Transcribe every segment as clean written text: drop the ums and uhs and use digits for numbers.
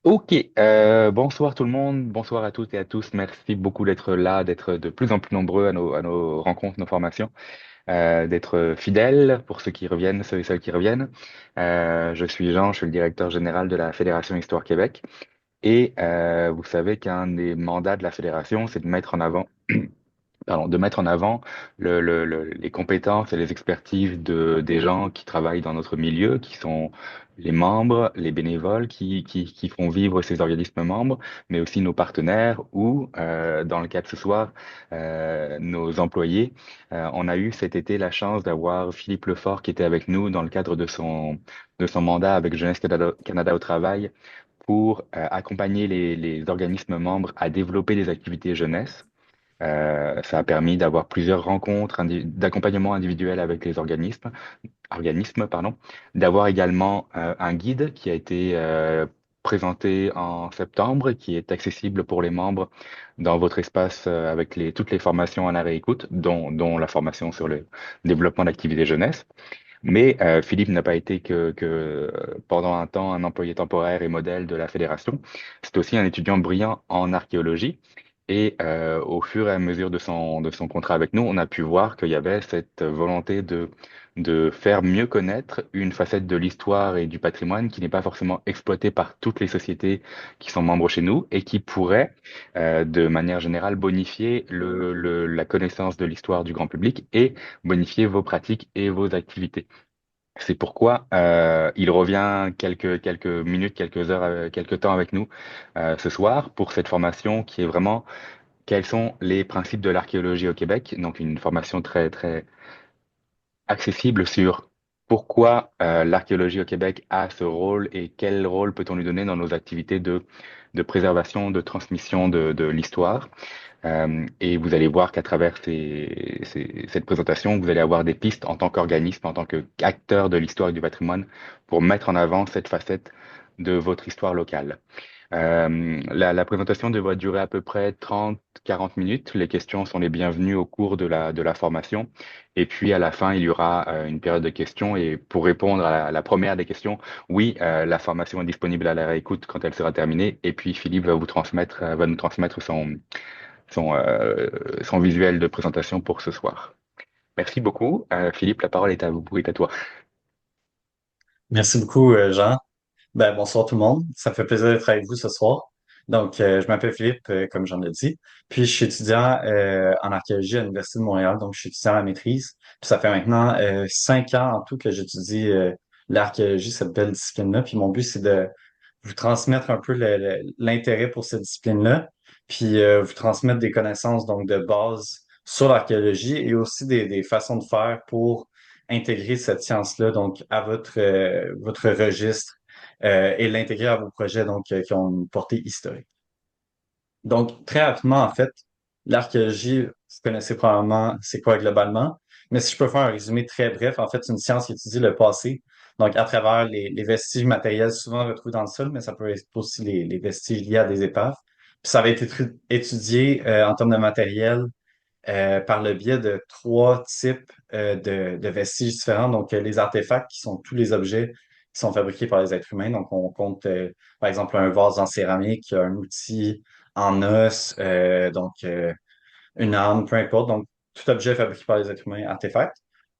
Ok, bonsoir tout le monde, bonsoir à toutes et à tous. Merci beaucoup d'être là, d'être de plus en plus nombreux à nos rencontres, nos formations, d'être fidèles pour ceux qui reviennent, ceux et celles qui reviennent. Je suis Jean, je suis le directeur général de la Fédération Histoire Québec. Et vous savez qu'un des mandats de la fédération, c'est de mettre en avant de mettre en avant les compétences et les expertises des gens qui travaillent dans notre milieu, qui sont les membres, les bénévoles qui font vivre ces organismes membres, mais aussi nos partenaires ou, dans le cas de ce soir, nos employés. On a eu cet été la chance d'avoir Philippe Lefort qui était avec nous dans le cadre de son mandat avec Jeunesse Canada au travail pour accompagner les organismes membres à développer des activités jeunesse. Ça a permis d'avoir plusieurs rencontres d'accompagnement individuel avec les organismes, pardon, d'avoir également un guide qui a été présenté en septembre, qui est accessible pour les membres dans votre espace avec toutes les formations en arrêt écoute, dont la formation sur le développement d'activités jeunesse. Mais Philippe n'a pas été pendant un temps un employé temporaire et modèle de la fédération. C'est aussi un étudiant brillant en archéologie. Et au fur et à mesure de son contrat avec nous, on a pu voir qu'il y avait cette volonté de faire mieux connaître une facette de l'histoire et du patrimoine qui n'est pas forcément exploitée par toutes les sociétés qui sont membres chez nous et qui pourrait, de manière générale, bonifier la connaissance de l'histoire du grand public et bonifier vos pratiques et vos activités. C'est pourquoi il revient quelques minutes, quelques heures, quelques temps avec nous ce soir pour cette formation qui est vraiment quels sont les principes de l'archéologie au Québec. Donc une formation très accessible sur pourquoi l'archéologie au Québec a ce rôle et quel rôle peut-on lui donner dans nos activités de préservation, de transmission de l'histoire. Et vous allez voir qu'à travers cette présentation, vous allez avoir des pistes en tant qu'organisme, en tant qu'acteur de l'histoire et du patrimoine, pour mettre en avant cette facette de votre histoire locale. La présentation devrait durer à peu près 30-40 minutes. Les questions sont les bienvenues au cours de la formation. Et puis à la fin, il y aura une période de questions. Et pour répondre à la première des questions, oui, la formation est disponible à la réécoute quand elle sera terminée. Et puis Philippe va nous transmettre son, euh, son visuel de présentation pour ce soir. Merci beaucoup. Philippe, la parole est à toi. Merci beaucoup, Jean. Bonsoir tout le monde. Ça me fait plaisir d'être avec vous ce soir. Je m'appelle Philippe, comme j'en ai dit. Puis, je suis étudiant en archéologie à l'Université de Montréal. Donc, je suis étudiant à la maîtrise. Puis, ça fait maintenant 5 ans en tout que j'étudie l'archéologie, cette belle discipline-là. Puis, mon but, c'est de vous transmettre un peu l'intérêt pour cette discipline-là. Puis, vous transmettre des connaissances donc de base sur l'archéologie et aussi des façons de faire pour intégrer cette science-là donc à votre registre et l'intégrer à vos projets qui ont une portée historique. Donc, très rapidement, en fait, l'archéologie, vous connaissez probablement c'est quoi globalement, mais si je peux faire un résumé très bref, en fait, c'est une science qui étudie le passé, donc à travers les vestiges matériels souvent retrouvés dans le sol, mais ça peut être aussi les vestiges liés à des épaves. Puis ça va être étudié en termes de matériel par le biais de trois types de vestiges différents. Les artefacts qui sont tous les objets qui sont fabriqués par les êtres humains. Donc, on compte, par exemple, un vase en céramique, un outil en os, une arme, peu importe. Donc, tout objet fabriqué par les êtres humains, artefact.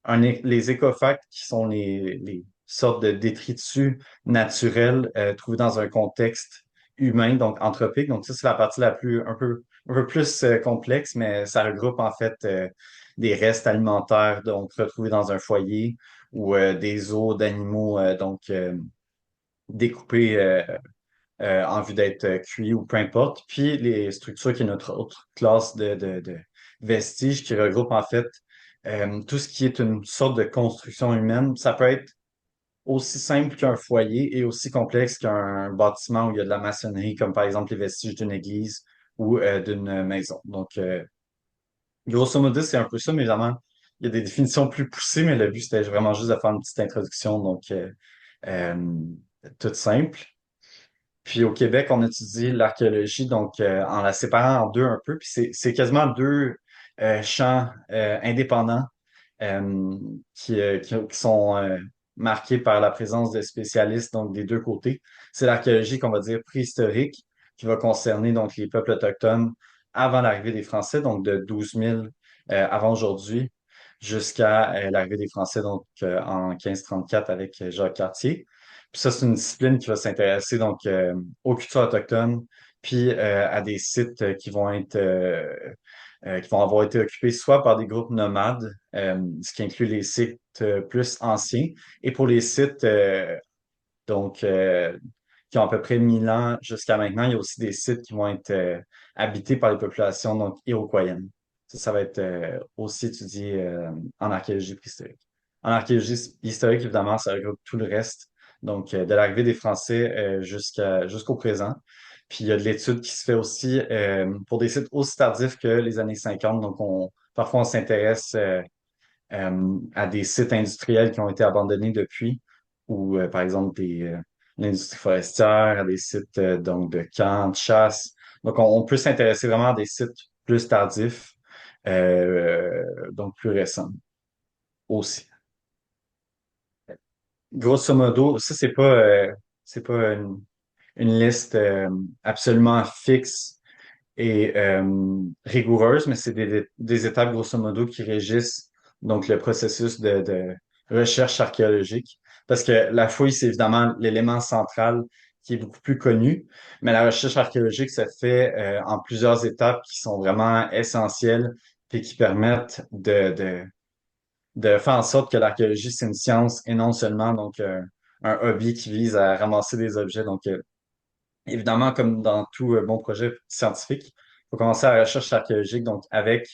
Les écofacts qui sont les sortes de détritus naturels trouvés dans un contexte humain, donc anthropique. Donc, ça, c'est la partie un peu plus complexe, mais ça regroupe en fait des restes alimentaires donc retrouvés dans un foyer ou des os d'animaux découpés en vue d'être cuits ou peu importe. Puis les structures qui est notre autre classe de vestiges qui regroupe en fait tout ce qui est une sorte de construction humaine. Ça peut être aussi simple qu'un foyer et aussi complexe qu'un bâtiment où il y a de la maçonnerie, comme par exemple les vestiges d'une église ou d'une maison. Grosso modo, c'est un peu ça, mais évidemment, il y a des définitions plus poussées, mais le but, c'était vraiment juste de faire une petite introduction, euh, toute simple. Puis au Québec, on étudie l'archéologie, en la séparant en deux un peu. Puis c'est quasiment deux champs indépendants euh, qui sont marquée par la présence de spécialistes, donc des deux côtés. C'est l'archéologie qu'on va dire préhistorique, qui va concerner donc les peuples autochtones avant l'arrivée des Français, donc de 12 000 avant aujourd'hui, jusqu'à l'arrivée des Français donc en 1534 avec Jacques Cartier. Puis ça, c'est une discipline qui va s'intéresser donc aux cultures autochtones, puis à des sites qui vont avoir été occupés soit par des groupes nomades, ce qui inclut les sites plus anciens, et pour les sites donc qui ont à peu près 1 000 ans jusqu'à maintenant, il y a aussi des sites qui vont être habités par les populations donc iroquoiennes. Ça va être aussi étudié en archéologie préhistorique. En archéologie historique, évidemment, ça regroupe tout le reste, donc de l'arrivée des Français jusqu'au présent. Puis il y a de l'étude qui se fait aussi pour des sites aussi tardifs que les années 50. Donc parfois on s'intéresse à des sites industriels qui ont été abandonnés depuis, ou par exemple l'industrie forestière, à des sites donc de camps, de chasse. Donc on peut s'intéresser vraiment à des sites plus tardifs, donc plus récents aussi. Grosso modo, ça c'est pas une liste absolument fixe et rigoureuse, mais c'est des étapes grosso modo qui régissent donc le processus de recherche archéologique. Parce que la fouille, c'est évidemment l'élément central qui est beaucoup plus connu, mais la recherche archéologique se fait en plusieurs étapes qui sont vraiment essentielles et qui permettent de faire en sorte que l'archéologie, c'est une science et non seulement donc un hobby qui vise à ramasser des objets. Donc, évidemment, comme dans tout bon projet scientifique, il faut commencer à la recherche archéologique, donc avec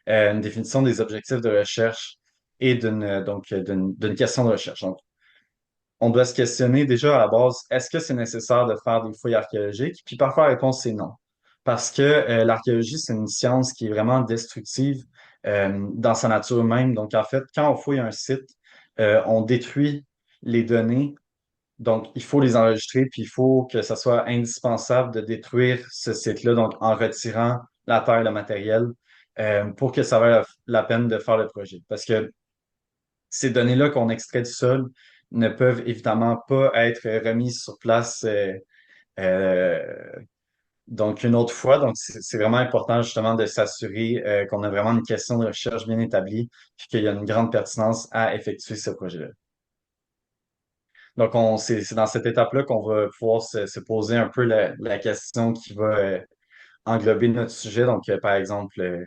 une définition des objectifs de recherche et d'une question de recherche. Donc, on doit se questionner déjà à la base, est-ce que c'est nécessaire de faire des fouilles archéologiques? Puis parfois, la réponse, c'est non. Parce que l'archéologie, c'est une science qui est vraiment destructive dans sa nature même. Donc, en fait, quand on fouille un site, on détruit les données, donc, il faut les enregistrer, puis il faut que ça soit indispensable de détruire ce site-là, donc en retirant la terre, le matériel, pour que ça vaille la peine de faire le projet. Parce que ces données-là qu'on extrait du sol ne peuvent évidemment pas être remises sur place euh, donc une autre fois. Donc, c'est vraiment important justement de s'assurer qu'on a vraiment une question de recherche bien établie, puis qu'il y a une grande pertinence à effectuer ce projet-là. Donc, c'est dans cette étape-là qu'on va pouvoir se poser un peu la question qui va englober notre sujet. Donc, par exemple,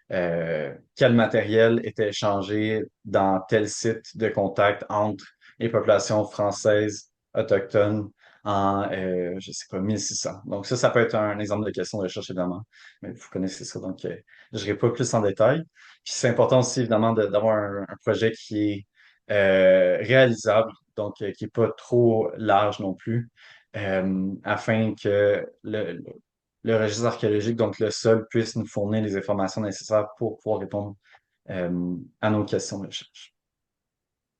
quel matériel était échangé dans tel site de contact entre les populations françaises autochtones en, je sais pas, 1600. Donc, ça peut être un exemple de question de recherche, évidemment. Mais vous connaissez ça, donc je n'irai pas plus en détail. Puis, c'est important aussi, évidemment, d'avoir un projet qui est réalisable, donc qui n'est pas trop large non plus, afin que le registre archéologique, donc le sol, puisse nous fournir les informations nécessaires pour pouvoir répondre à nos questions de recherche.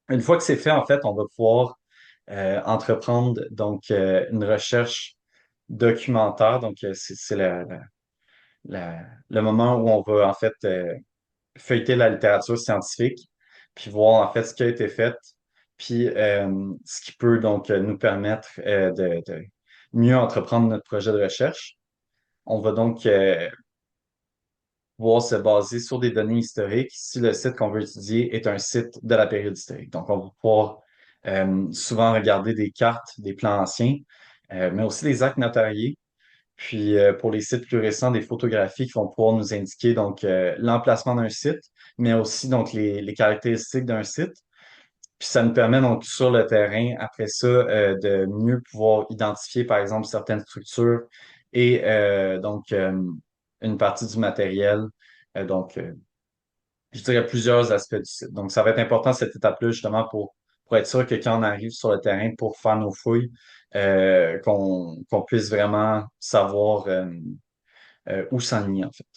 Une fois que c'est fait, en fait, on va pouvoir entreprendre donc une recherche documentaire. Donc, c'est le moment où on va en fait feuilleter la littérature scientifique, puis voir en fait ce qui a été fait, puis ce qui peut donc nous permettre de mieux entreprendre notre projet de recherche. On va donc pouvoir se baser sur des données historiques si le site qu'on veut étudier est un site de la période historique. Donc, on va pouvoir souvent regarder des cartes, des plans anciens, mais aussi des actes notariés. Puis, pour les sites plus récents, des photographies qui vont pouvoir nous indiquer donc l'emplacement d'un site, mais aussi donc les caractéristiques d'un site. Puis ça nous permet donc sur le terrain, après ça, de mieux pouvoir identifier, par exemple, certaines structures et une partie du matériel. Donc, je dirais plusieurs aspects du site. Donc, ça va être important cette étape-là, justement, pour être sûr que quand on arrive sur le terrain pour faire nos fouilles, qu'on puisse vraiment savoir où s'enligner, en fait.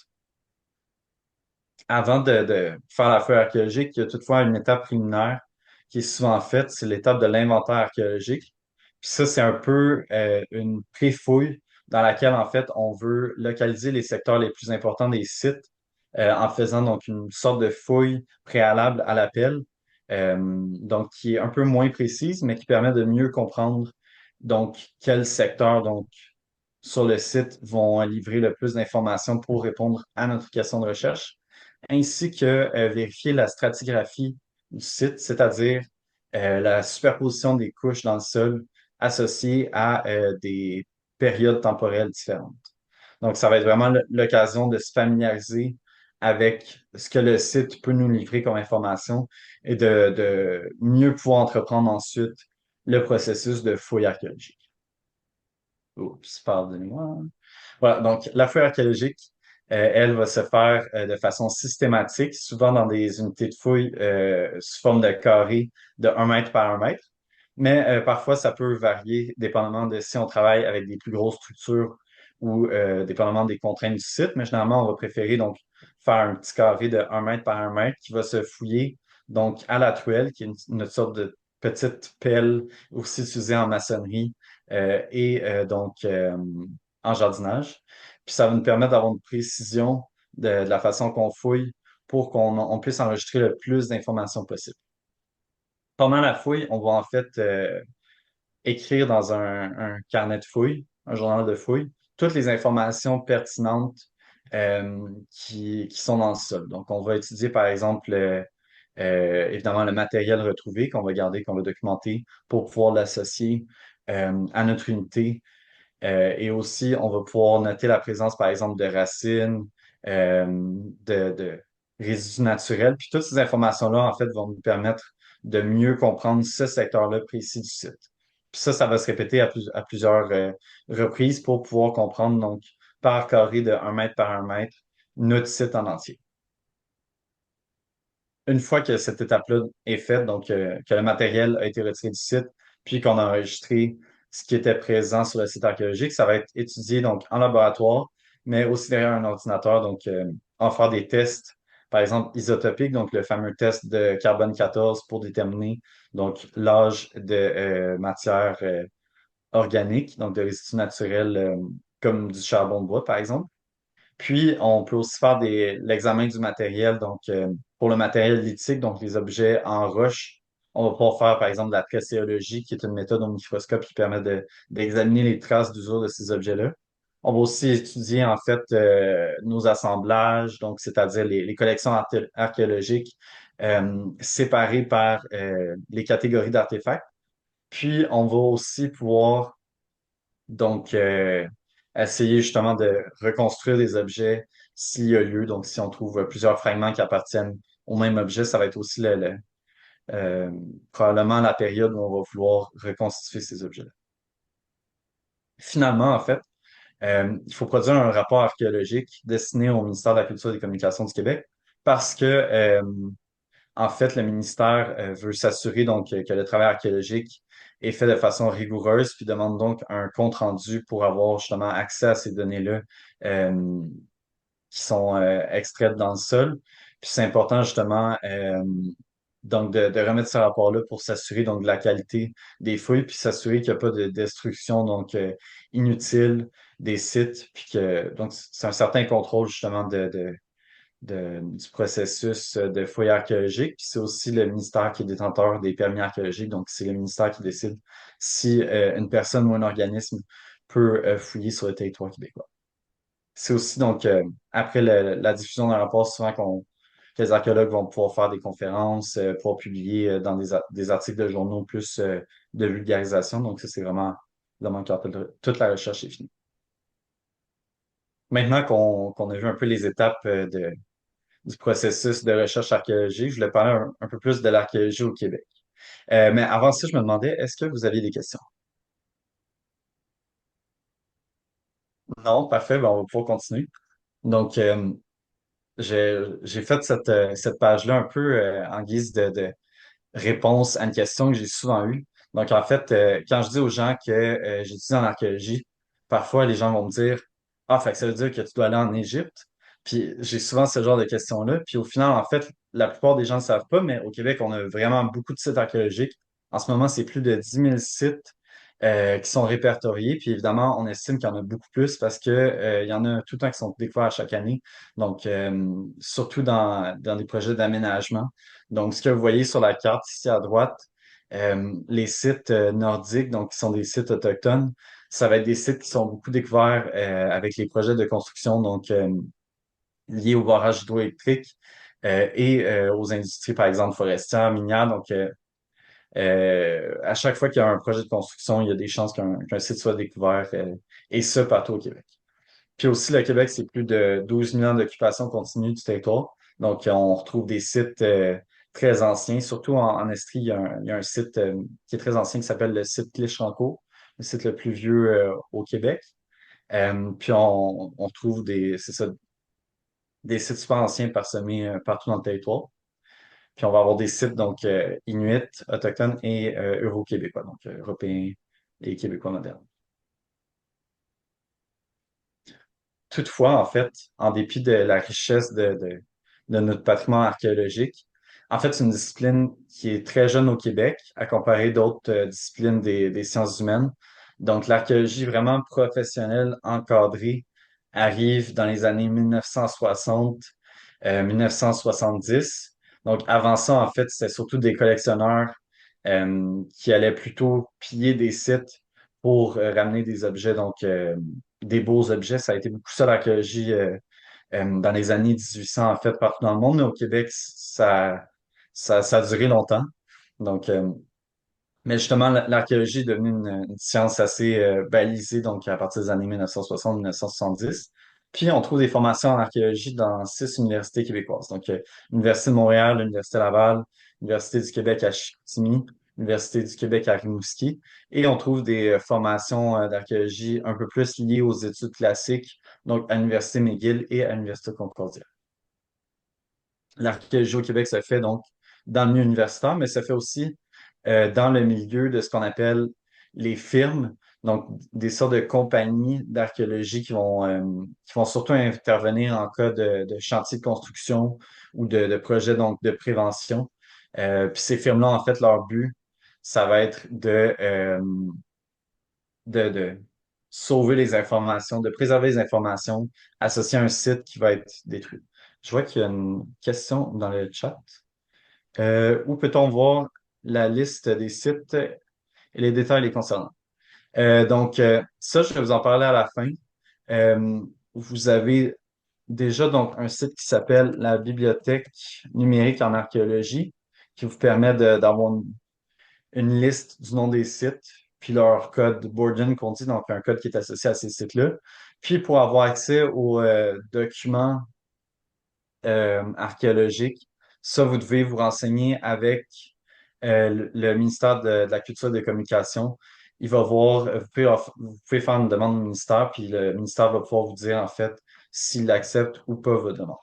Avant de faire la fouille archéologique, il y a toutefois une étape préliminaire qui est souvent faite, c'est l'étape de l'inventaire archéologique. Puis ça, c'est un peu une pré-fouille dans laquelle, en fait, on veut localiser les secteurs les plus importants des sites en faisant donc une sorte de fouille préalable à l'appel donc qui est un peu moins précise, mais qui permet de mieux comprendre donc quels secteurs donc sur le site vont livrer le plus d'informations pour répondre à notre question de recherche, ainsi que vérifier la stratigraphie du site, c'est-à-dire la superposition des couches dans le sol associées à des périodes temporelles différentes. Donc, ça va être vraiment l'occasion de se familiariser avec ce que le site peut nous livrer comme information et de mieux pouvoir entreprendre ensuite le processus de fouille archéologique. Oups, pardonnez-moi. Voilà, donc la fouille archéologique, elle va se faire de façon systématique, souvent dans des unités de fouille sous forme de carré de 1 mètre par 1 mètre. Mais parfois, ça peut varier dépendamment de si on travaille avec des plus grosses structures ou dépendamment des contraintes du site. Mais généralement, on va préférer donc faire un petit carré de 1 mètre par 1 mètre qui va se fouiller donc à la truelle, qui est une sorte de petite pelle aussi utilisée en maçonnerie et donc en jardinage. Puis ça va nous permettre d'avoir une précision de la façon qu'on fouille pour qu'on puisse enregistrer le plus d'informations possible. Pendant la fouille, on va en fait écrire dans un carnet de fouille, un journal de fouille, toutes les informations pertinentes qui sont dans le sol. Donc, on va étudier, par exemple, évidemment, le matériel retrouvé qu'on va garder, qu'on va documenter pour pouvoir l'associer à notre unité. Et aussi, on va pouvoir noter la présence, par exemple, de racines, de résidus naturels. Puis toutes ces informations-là, en fait, vont nous permettre de mieux comprendre ce secteur-là précis du site. Puis ça va se répéter à plusieurs reprises pour pouvoir comprendre, donc, par carré de 1 mètre par 1 mètre, notre site en entier. Une fois que cette étape-là est faite, donc que le matériel a été retiré du site, puis qu'on a enregistré ce qui était présent sur le site archéologique, ça va être étudié donc en laboratoire, mais aussi derrière un ordinateur, donc en faire des tests, par exemple isotopiques, donc le fameux test de carbone 14 pour déterminer donc l'âge de matière organique, donc de résidus naturels comme du charbon de bois, par exemple. Puis, on peut aussi faire l'examen du matériel. Donc, pour le matériel lithique, donc les objets en roche, on va pouvoir faire, par exemple, de la tracéologie, qui est une méthode au microscope qui permet d'examiner les traces d'usure de ces objets-là. On va aussi étudier, en fait, nos assemblages, donc, c'est-à-dire les collections archéologiques séparées par les catégories d'artefacts. Puis, on va aussi pouvoir donc, essayer justement de reconstruire des objets s'il y a lieu. Donc, si on trouve plusieurs fragments qui appartiennent au même objet, ça va être aussi euh, probablement la période où on va vouloir reconstituer ces objets-là. Finalement, en fait, il faut produire un rapport archéologique destiné au ministère de la Culture et des Communications du Québec parce que en fait, le ministère veut s'assurer donc que le travail archéologique est fait de façon rigoureuse, puis demande donc un compte-rendu pour avoir justement accès à ces données-là euh, qui sont extraites dans le sol. Puis c'est important justement donc de remettre ce rapport-là pour s'assurer donc de la qualité des fouilles, puis s'assurer qu'il n'y a pas de destruction donc inutile des sites, puis que donc c'est un certain contrôle justement du processus de fouille archéologique. Puis c'est aussi le ministère qui est détenteur des permis archéologiques. Donc, c'est le ministère qui décide si une personne ou un organisme peut fouiller sur le territoire québécois. C'est aussi donc, après la diffusion d'un rapport, souvent que les archéologues vont pouvoir faire des conférences, pouvoir publier dans des articles de journaux plus de vulgarisation. Donc, ça, c'est vraiment quand toute la recherche est finie. Maintenant qu'on a vu un peu les étapes du processus de recherche archéologique. Je voulais parler un peu plus de l'archéologie au Québec. Mais avant ça, je me demandais, est-ce que vous aviez des questions? Non, parfait, ben, on va pouvoir continuer. Donc, j'ai fait cette page-là un peu en guise de réponse à une question que j'ai souvent eue. Donc, en fait, quand je dis aux gens que j'étudie en archéologie, parfois les gens vont me dire, ah, fait que ça veut dire que tu dois aller en Égypte. Puis j'ai souvent ce genre de questions-là. Puis au final, en fait, la plupart des gens ne savent pas, mais au Québec, on a vraiment beaucoup de sites archéologiques. En ce moment, c'est plus de 10 000 sites qui sont répertoriés. Puis évidemment, on estime qu'il y en a beaucoup plus parce que, il y en a tout le temps qui sont découverts à chaque année. Donc, surtout dans des projets d'aménagement. Donc, ce que vous voyez sur la carte ici à droite, les sites nordiques, donc qui sont des sites autochtones, ça va être des sites qui sont beaucoup découverts avec les projets de construction, donc liés au barrage hydroélectrique et aux industries, par exemple, forestières, minières. Donc, à chaque fois qu'il y a un projet de construction, il y a des chances qu'un site soit découvert, et ça partout au Québec. Puis aussi, le Québec, c'est plus de 12 000 ans d'occupation continue du territoire. Donc, on retrouve des sites très anciens. Surtout en Estrie, il y a un site qui est très ancien qui s'appelle le site Clichancourt, le site le plus vieux au Québec. Puis on trouve c'est ça, des sites super anciens parsemés partout dans le territoire. Puis on va avoir des sites donc Inuits, autochtones et euro-québécois, donc européens et québécois modernes. Toutefois, en fait, en dépit de la richesse de notre patrimoine archéologique, en fait, c'est une discipline qui est très jeune au Québec, à comparer d'autres disciplines des sciences humaines. Donc, l'archéologie vraiment professionnelle, encadrée, arrive dans les années 1960, 1970. Donc, avant ça, en fait, c'était surtout des collectionneurs qui allaient plutôt piller des sites pour ramener des objets, donc des beaux objets. Ça a été beaucoup ça l'archéologie dans les années 1800, en fait, partout dans le monde, mais au Québec, ça a duré longtemps. Donc, mais justement, l'archéologie est devenue une science assez balisée, donc à partir des années 1960-1970. Puis, on trouve des formations en archéologie dans 6 universités québécoises. Donc, l'Université de Montréal, l'Université Laval, l'Université du Québec à Chicoutimi, l'Université du Québec à Rimouski. Et on trouve des formations d'archéologie un peu plus liées aux études classiques, donc à l'Université McGill et à l'Université Concordia. L'archéologie au Québec se fait donc dans le milieu universitaire, mais se fait aussi dans le milieu de ce qu'on appelle les firmes, donc des sortes de compagnies d'archéologie qui vont surtout intervenir en cas de chantier de construction ou de projet donc de prévention. Puis ces firmes-là, en fait, leur but, ça va être de sauver les informations, de préserver les informations associées à un site qui va être détruit. Je vois qu'il y a une question dans le chat. Où peut-on voir la liste des sites et les détails les concernant? Donc, ça, je vais vous en parler à la fin. Euh, Vous avez déjà donc un site qui s'appelle la Bibliothèque numérique en archéologie, qui vous permet d'avoir une liste du nom des sites, puis leur code Borden qu'on dit, donc un code qui est associé à ces sites-là. Puis pour avoir accès aux documents archéologiques, ça, vous devez vous renseigner avec le ministère de la Culture et des Communications. Il va voir, vous pouvez faire une demande au ministère, puis le ministère va pouvoir vous dire en fait s'il accepte ou pas votre demande.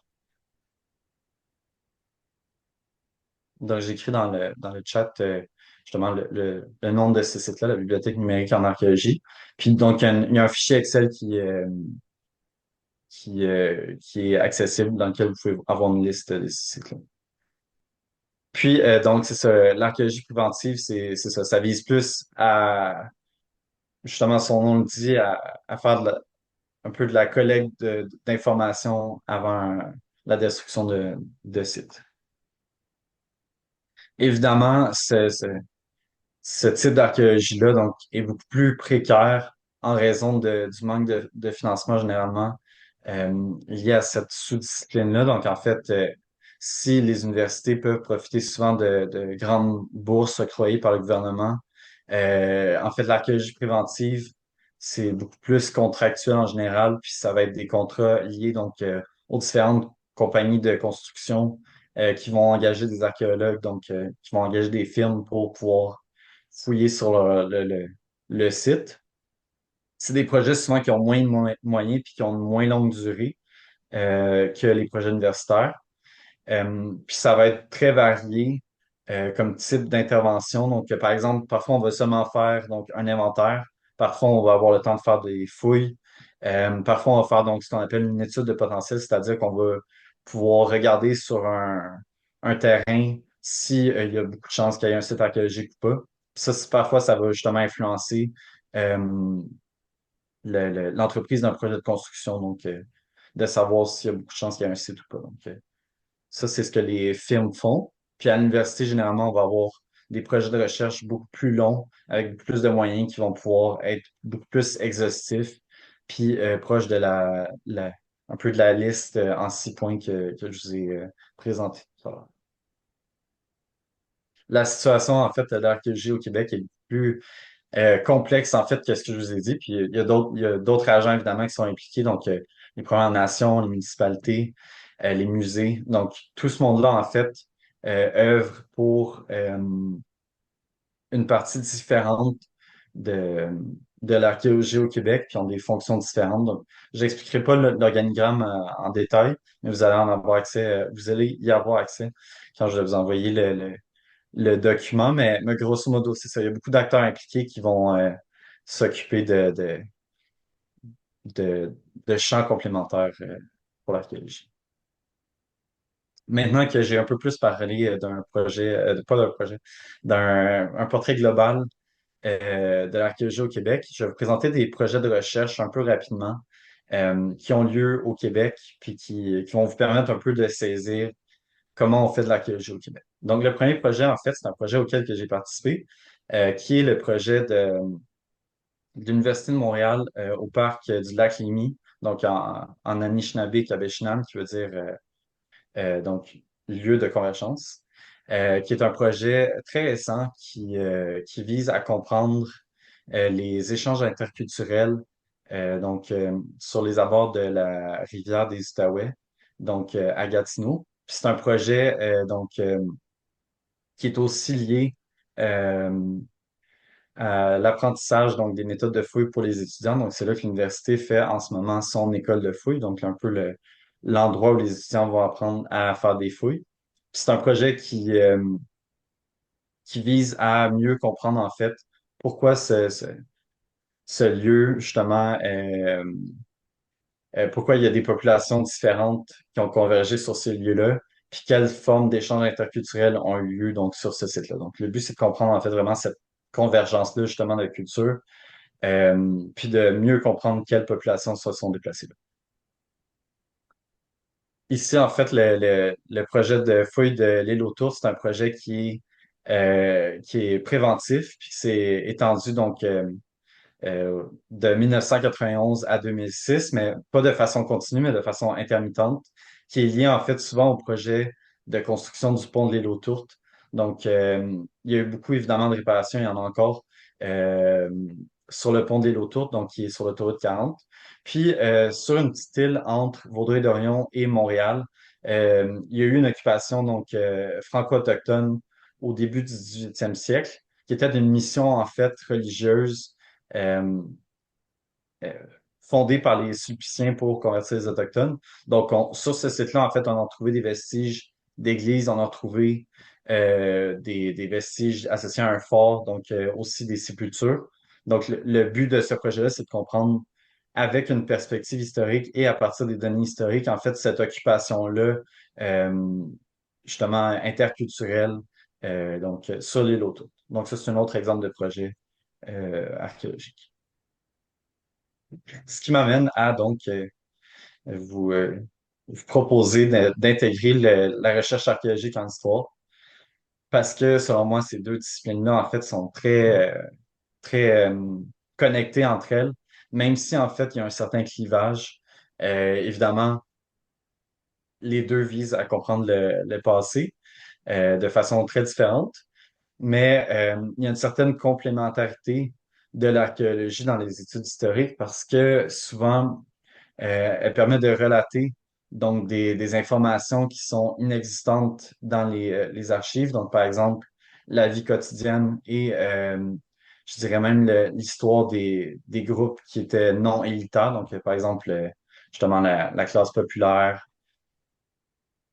Donc, j'écris dans le chat justement le nom de ce site-là, la Bibliothèque numérique en archéologie. Puis donc, il y a un fichier Excel qui est accessible dans lequel vous pouvez avoir une liste de ces sites-là. Puis, donc, c'est ça, l'archéologie préventive, c'est ça, ça vise plus à, justement, son nom le dit, à faire un peu de la collecte d'informations avant la destruction de sites. Évidemment, ce type d'archéologie-là donc, est beaucoup plus précaire en raison du manque de financement généralement lié à cette sous-discipline-là. Donc, en fait, si les universités peuvent profiter souvent de grandes bourses octroyées par le gouvernement, en fait, l'archéologie préventive, c'est beaucoup plus contractuel en général, puis ça va être des contrats liés donc aux différentes compagnies de construction qui vont engager des archéologues, donc qui vont engager des firmes pour pouvoir fouiller sur le site. C'est des projets souvent qui ont moins de moyens puis qui ont une moins longue durée que les projets universitaires. Puis ça va être très varié comme type d'intervention. Donc, par exemple, parfois on va seulement faire donc un inventaire. Parfois, on va avoir le temps de faire des fouilles. Parfois, on va faire donc ce qu'on appelle une étude de potentiel, c'est-à-dire qu'on va pouvoir regarder sur un terrain si il y a beaucoup de chances qu'il y ait un site archéologique ou pas. Puis ça, parfois, ça va justement influencer. euh, l'entreprise d'un projet de construction, donc de savoir s'il y a beaucoup de chances qu'il y ait un site ou pas. Donc, ça, c'est ce que les firmes font. Puis à l'université, généralement, on va avoir des projets de recherche beaucoup plus longs, avec beaucoup plus de moyens qui vont pouvoir être beaucoup plus exhaustifs, puis proches de un peu de la liste en 6 points que je vous ai présenté tout à l'heure. La situation, en fait, de l'archéologie au Québec est plus complexe, en fait, que ce que je vous ai dit. Puis il y a d'autres agents, évidemment, qui sont impliqués, donc les Premières Nations, les municipalités, les musées. Donc, tout ce monde-là, en fait, œuvre pour une partie différente de, de l'archéologie au Québec, puis ont des fonctions différentes. Donc, je n'expliquerai pas l'organigramme en détail, mais vous allez en avoir accès, vous allez y avoir accès quand je vais vous envoyer le document, mais grosso modo, c'est ça. Il y a beaucoup d'acteurs impliqués qui vont s'occuper de, de champs complémentaires pour l'archéologie. Maintenant que j'ai un peu plus parlé d'un projet, pas d'un projet, d'un un portrait global de l'archéologie au Québec, je vais vous présenter des projets de recherche un peu rapidement qui ont lieu au Québec, puis qui vont vous permettre un peu de saisir comment on fait de l'archéologie au Québec. Donc, le premier projet, en fait, c'est un projet auquel que j'ai participé, qui est le projet de l'Université de Montréal au parc du lac Lémy, donc en Anishinaabe, Kabeshinam, qui veut dire donc lieu de convergence, qui est un projet très récent qui vise à comprendre les échanges interculturels sur les abords de la rivière des Outaouais, donc à Gatineau. Puis c'est un projet qui est aussi lié euh, à l'apprentissage donc des méthodes de fouille pour les étudiants. Donc c'est là que l'université fait en ce moment son école de fouille, donc un peu l'endroit où les étudiants vont apprendre à faire des fouilles. Puis c'est un projet qui vise à mieux comprendre en fait pourquoi ce lieu justement pourquoi il y a des populations différentes qui ont convergé sur ces lieux-là, puis quelles formes d'échanges interculturels ont eu lieu donc sur ce site-là. Donc, le but, c'est de comprendre en fait vraiment cette convergence-là justement de culture, puis de mieux comprendre quelles populations se sont déplacées là. Ici, en fait, le projet de fouille de l'île autour, c'est un projet qui est préventif, puis qui s'est étendu de 1991 à 2006, mais pas de façon continue, mais de façon intermittente, qui est lié en fait souvent au projet de construction du pont de l'île aux Tourtes. Donc, il y a eu beaucoup évidemment de réparations, il y en a encore euh, sur le pont de l'île aux Tourtes, donc qui est sur l'autoroute 40. Puis, sur une petite île entre Vaudreuil-Dorion et Montréal, il y a eu une occupation donc franco-autochtone au début du 18e siècle, qui était une mission en fait religieuse euh, euh, fondée par les Sulpiciens pour convertir les Autochtones. Donc, sur ce site-là, en fait, on a trouvé des vestiges d'églises, on a trouvé des vestiges associés à un fort, donc aussi des sépultures. Donc, le but de ce projet-là, c'est de comprendre avec une perspective historique et à partir des données historiques, en fait, cette occupation-là, euh, justement interculturelle, sur l'île autour. Donc, ça, c'est un autre exemple de projet archéologique. Ce qui m'amène à vous, vous proposer d'intégrer la recherche archéologique en histoire, parce que selon moi, ces deux disciplines-là, en fait, sont très connectées entre elles, même si en fait, il y a un certain clivage. Évidemment, les deux visent à comprendre le passé de façon très différente, mais il y a une certaine complémentarité de l'archéologie dans les études historiques parce que souvent, elle permet de relater donc des informations qui sont inexistantes dans les archives. Donc, par exemple, la vie quotidienne et je dirais même l'histoire des groupes qui étaient non élitaires. Donc, par exemple, justement, la classe populaire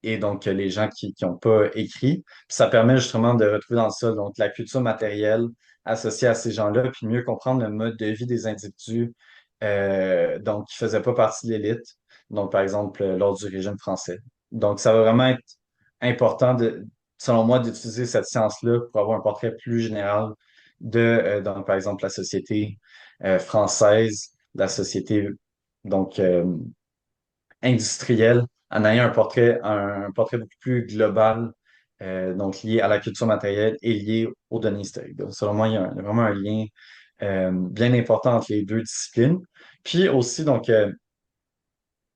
et donc les gens qui n'ont pas écrit. Puis ça permet justement de retrouver dans ça donc la culture matérielle associée à ces gens-là, puis mieux comprendre le mode de vie des individus donc qui faisaient pas partie de l'élite. Donc, par exemple, lors du régime français. Donc, ça va vraiment être important selon moi, d'utiliser cette science-là pour avoir un portrait plus général de, donc, par exemple, la société, française, de la société donc industrielle, en ayant un portrait beaucoup plus global, donc lié à la culture matérielle et lié aux données historiques. Donc, selon moi, il y a vraiment un lien bien important entre les deux disciplines. Puis aussi, donc,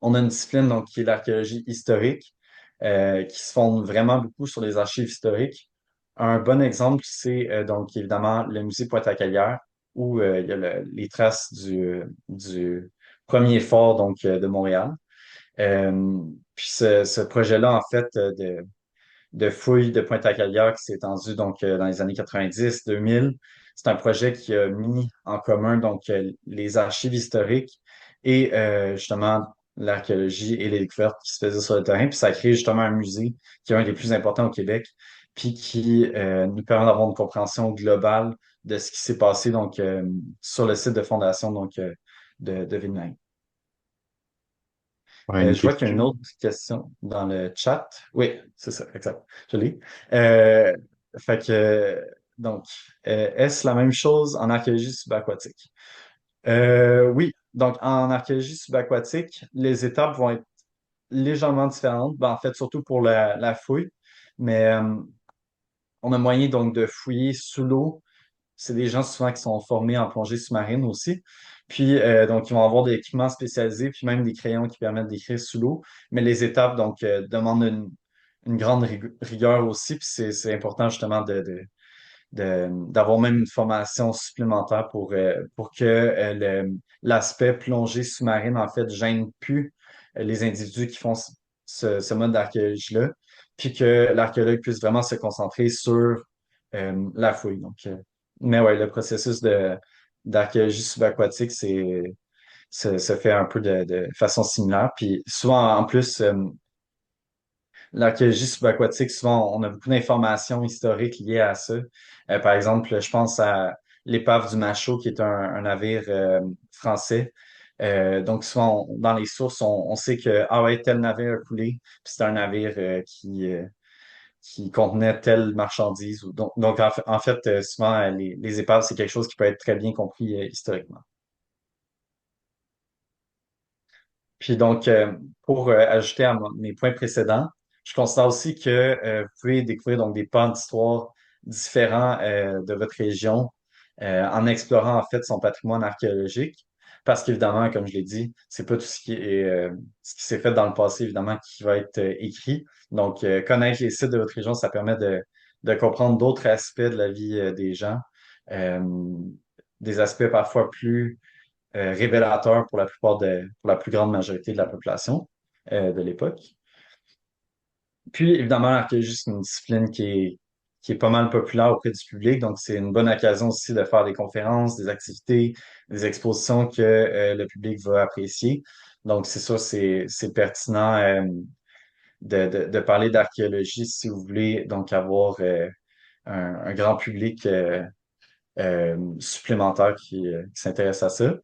on a une discipline donc, qui est l'archéologie historique, qui se fonde vraiment beaucoup sur les archives historiques. Un bon exemple, c'est donc évidemment le musée Pointe-à-Calière, où il y a les traces du premier fort donc, de Montréal. Puis ce projet-là, en fait, de fouilles de Pointe-à-Calière qui s'est étendu donc dans les années 90, 2000. C'est un projet qui a mis en commun donc les archives historiques et justement l'archéologie et les découvertes qui se faisaient sur le terrain. Puis ça a créé justement un musée qui est un des plus importants au Québec, puis qui nous permet d'avoir une compréhension globale de ce qui s'est passé donc sur le site de fondation donc de Villeneuve. Ouais, une Je vois qu'il y a une question. autre question dans le chat. Oui, c'est ça, exact. Je l'ai. Euh, fait que, donc, est-ce la même chose en archéologie subaquatique? Oui, donc en archéologie subaquatique, les étapes vont être légèrement différentes. Ben, en fait, surtout pour la fouille. Mais on a moyen donc de fouiller sous l'eau. C'est des gens souvent qui sont formés en plongée sous-marine aussi. Puis, donc, ils vont avoir des équipements spécialisés, puis même des crayons qui permettent d'écrire sous l'eau. Mais les étapes, donc, demandent une grande rigueur aussi. Puis, c'est important justement d'avoir même une formation supplémentaire pour que l'aspect plongée sous-marine, en fait, gêne plus les individus qui font ce mode d'archéologie-là. Puis que l'archéologue puisse vraiment se concentrer sur la fouille. Donc, mais ouais, le processus d'archéologie subaquatique, se fait un peu de façon similaire. Puis souvent, en plus, l'archéologie subaquatique, souvent, on a beaucoup d'informations historiques liées à ça. Par exemple, je pense à l'épave du Machaut, qui est un navire français. Donc, souvent, dans les sources, on sait que ah ouais, tel navire a coulé, puis c'est un navire qui contenait telle marchandise. Donc, en fait, souvent, les épaves, c'est quelque chose qui peut être très bien compris historiquement. Puis donc, pour ajouter à mes points précédents, je considère aussi que vous pouvez découvrir donc des pans d'histoire différents de votre région en explorant en fait son patrimoine archéologique. Parce qu'évidemment, comme je l'ai dit, c'est pas tout ce qui s'est fait dans le passé, évidemment, qui va être écrit. Donc, connaître les sites de votre région, ça permet de comprendre d'autres aspects de la vie des gens, euh, des aspects parfois plus révélateur pour la plus grande majorité de la population de l'époque. Puis, évidemment, l'archéologie, c'est une discipline qui est pas mal populaire auprès du public, donc c'est une bonne occasion aussi de faire des conférences, des activités, des expositions que le public va apprécier. Donc, c'est sûr, c'est pertinent de parler d'archéologie si vous voulez donc avoir un grand public supplémentaire qui s'intéresse à ça.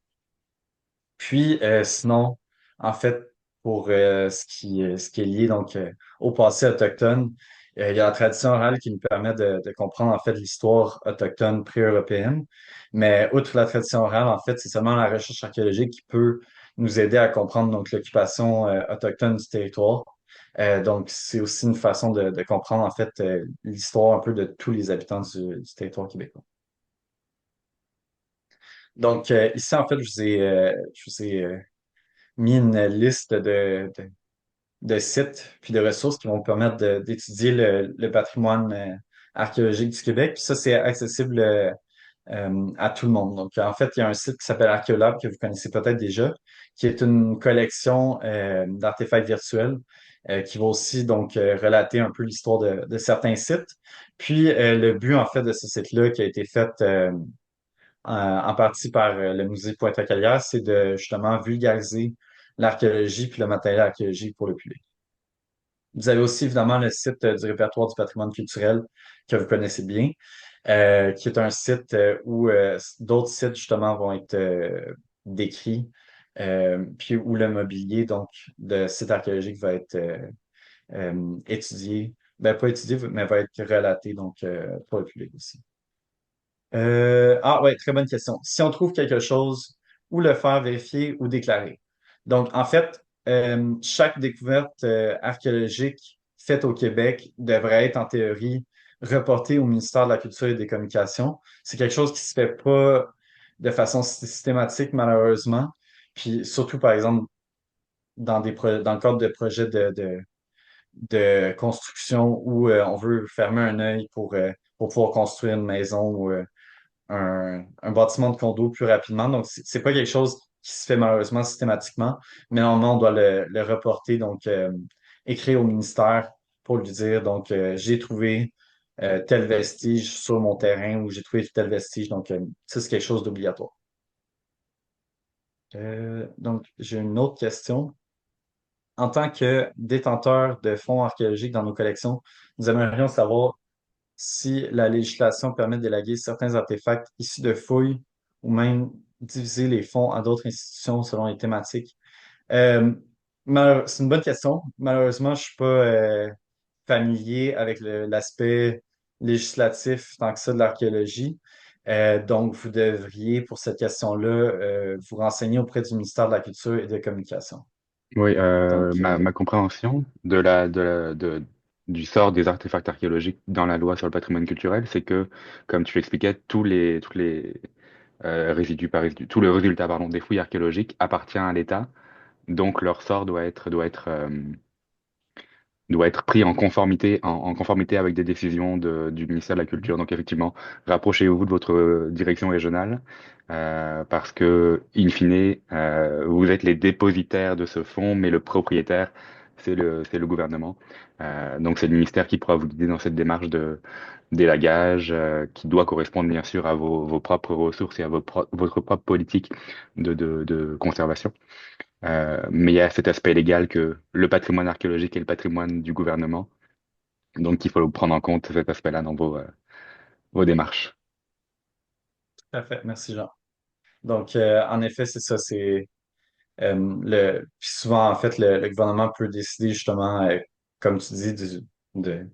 Puis, sinon, en fait, pour ce qui est lié donc au passé autochtone, il y a la tradition orale qui nous permet de comprendre en fait l'histoire autochtone pré-européenne. Mais outre la tradition orale, en fait, c'est seulement la recherche archéologique qui peut nous aider à comprendre donc l'occupation autochtone du territoire. Donc, c'est aussi une façon de comprendre en fait l'histoire un peu de tous les habitants du territoire québécois. Donc, ici, en fait, je vous ai mis une liste de sites puis de ressources qui vont permettre d'étudier le patrimoine archéologique du Québec. Puis ça, c'est accessible à tout le monde. Donc, en fait, il y a un site qui s'appelle Archéolab que vous connaissez peut-être déjà, qui est une collection d'artefacts virtuels qui va aussi donc relater un peu l'histoire de certains sites. Puis, le but, en fait, de ce site-là qui a été fait en partie par le musée Pointe-à-Calière, c'est de justement vulgariser l'archéologie puis le matériel archéologique pour le public. Vous avez aussi évidemment le site du répertoire du patrimoine culturel que vous connaissez bien, qui est un site où d'autres sites justement vont être décrits, puis où le mobilier donc de site archéologique va être étudié, ben pas étudié, mais va être relaté donc pour le public aussi. Ah ouais, très bonne question. Si on trouve quelque chose, où le faire vérifier ou déclarer? Donc, en fait, chaque découverte archéologique faite au Québec devrait être, en théorie, reportée au ministère de la Culture et des Communications. C'est quelque chose qui se fait pas de façon systématique, malheureusement. Puis surtout, par exemple, dans le cadre de projets de construction où on veut fermer un œil pour pouvoir construire une maison ou un bâtiment de condo plus rapidement. Donc, c'est pas quelque chose qui se fait malheureusement systématiquement, mais normalement, on doit le reporter, donc écrire au ministère pour lui dire, donc, j'ai trouvé tel vestige sur mon terrain ou j'ai trouvé tel vestige. Donc, ça, c'est quelque chose d'obligatoire. Donc, j'ai une autre question. En tant que détenteur de fonds archéologiques dans nos collections, nous aimerions savoir si la législation permet d'élaguer certains artefacts issus de fouilles ou même diviser les fonds à d'autres institutions selon les thématiques. Euh, c'est une bonne question. Malheureusement, je suis pas familier avec l'aspect législatif tant que ça de l'archéologie. Donc, vous devriez, pour cette question-là, vous renseigner auprès du ministère de la Culture et de la Communication. Oui, Donc, ma compréhension du sort des artefacts archéologiques dans la loi sur le patrimoine culturel, c'est que, comme tu l'expliquais, tous les résidus, pas résidus, tout le résultat, pardon, des fouilles archéologiques appartient à l'État, donc leur sort doit être pris en conformité avec des décisions du ministère de la Culture. Donc effectivement, rapprochez-vous de votre direction régionale parce que, in fine, vous êtes les dépositaires de ce fonds, mais le propriétaire, c'est le gouvernement. Donc c'est le ministère qui pourra vous guider dans cette démarche de d'élagage qui doit correspondre bien sûr à vos propres ressources et à votre propre politique de conservation. Mais il y a cet aspect légal que le patrimoine archéologique est le patrimoine du gouvernement. Donc, il faut prendre en compte cet aspect-là dans vos démarches. tout à fait. Merci, Jean. Donc, en effet, c'est ça. Puis souvent, en fait, le gouvernement peut décider justement, comme tu dis, de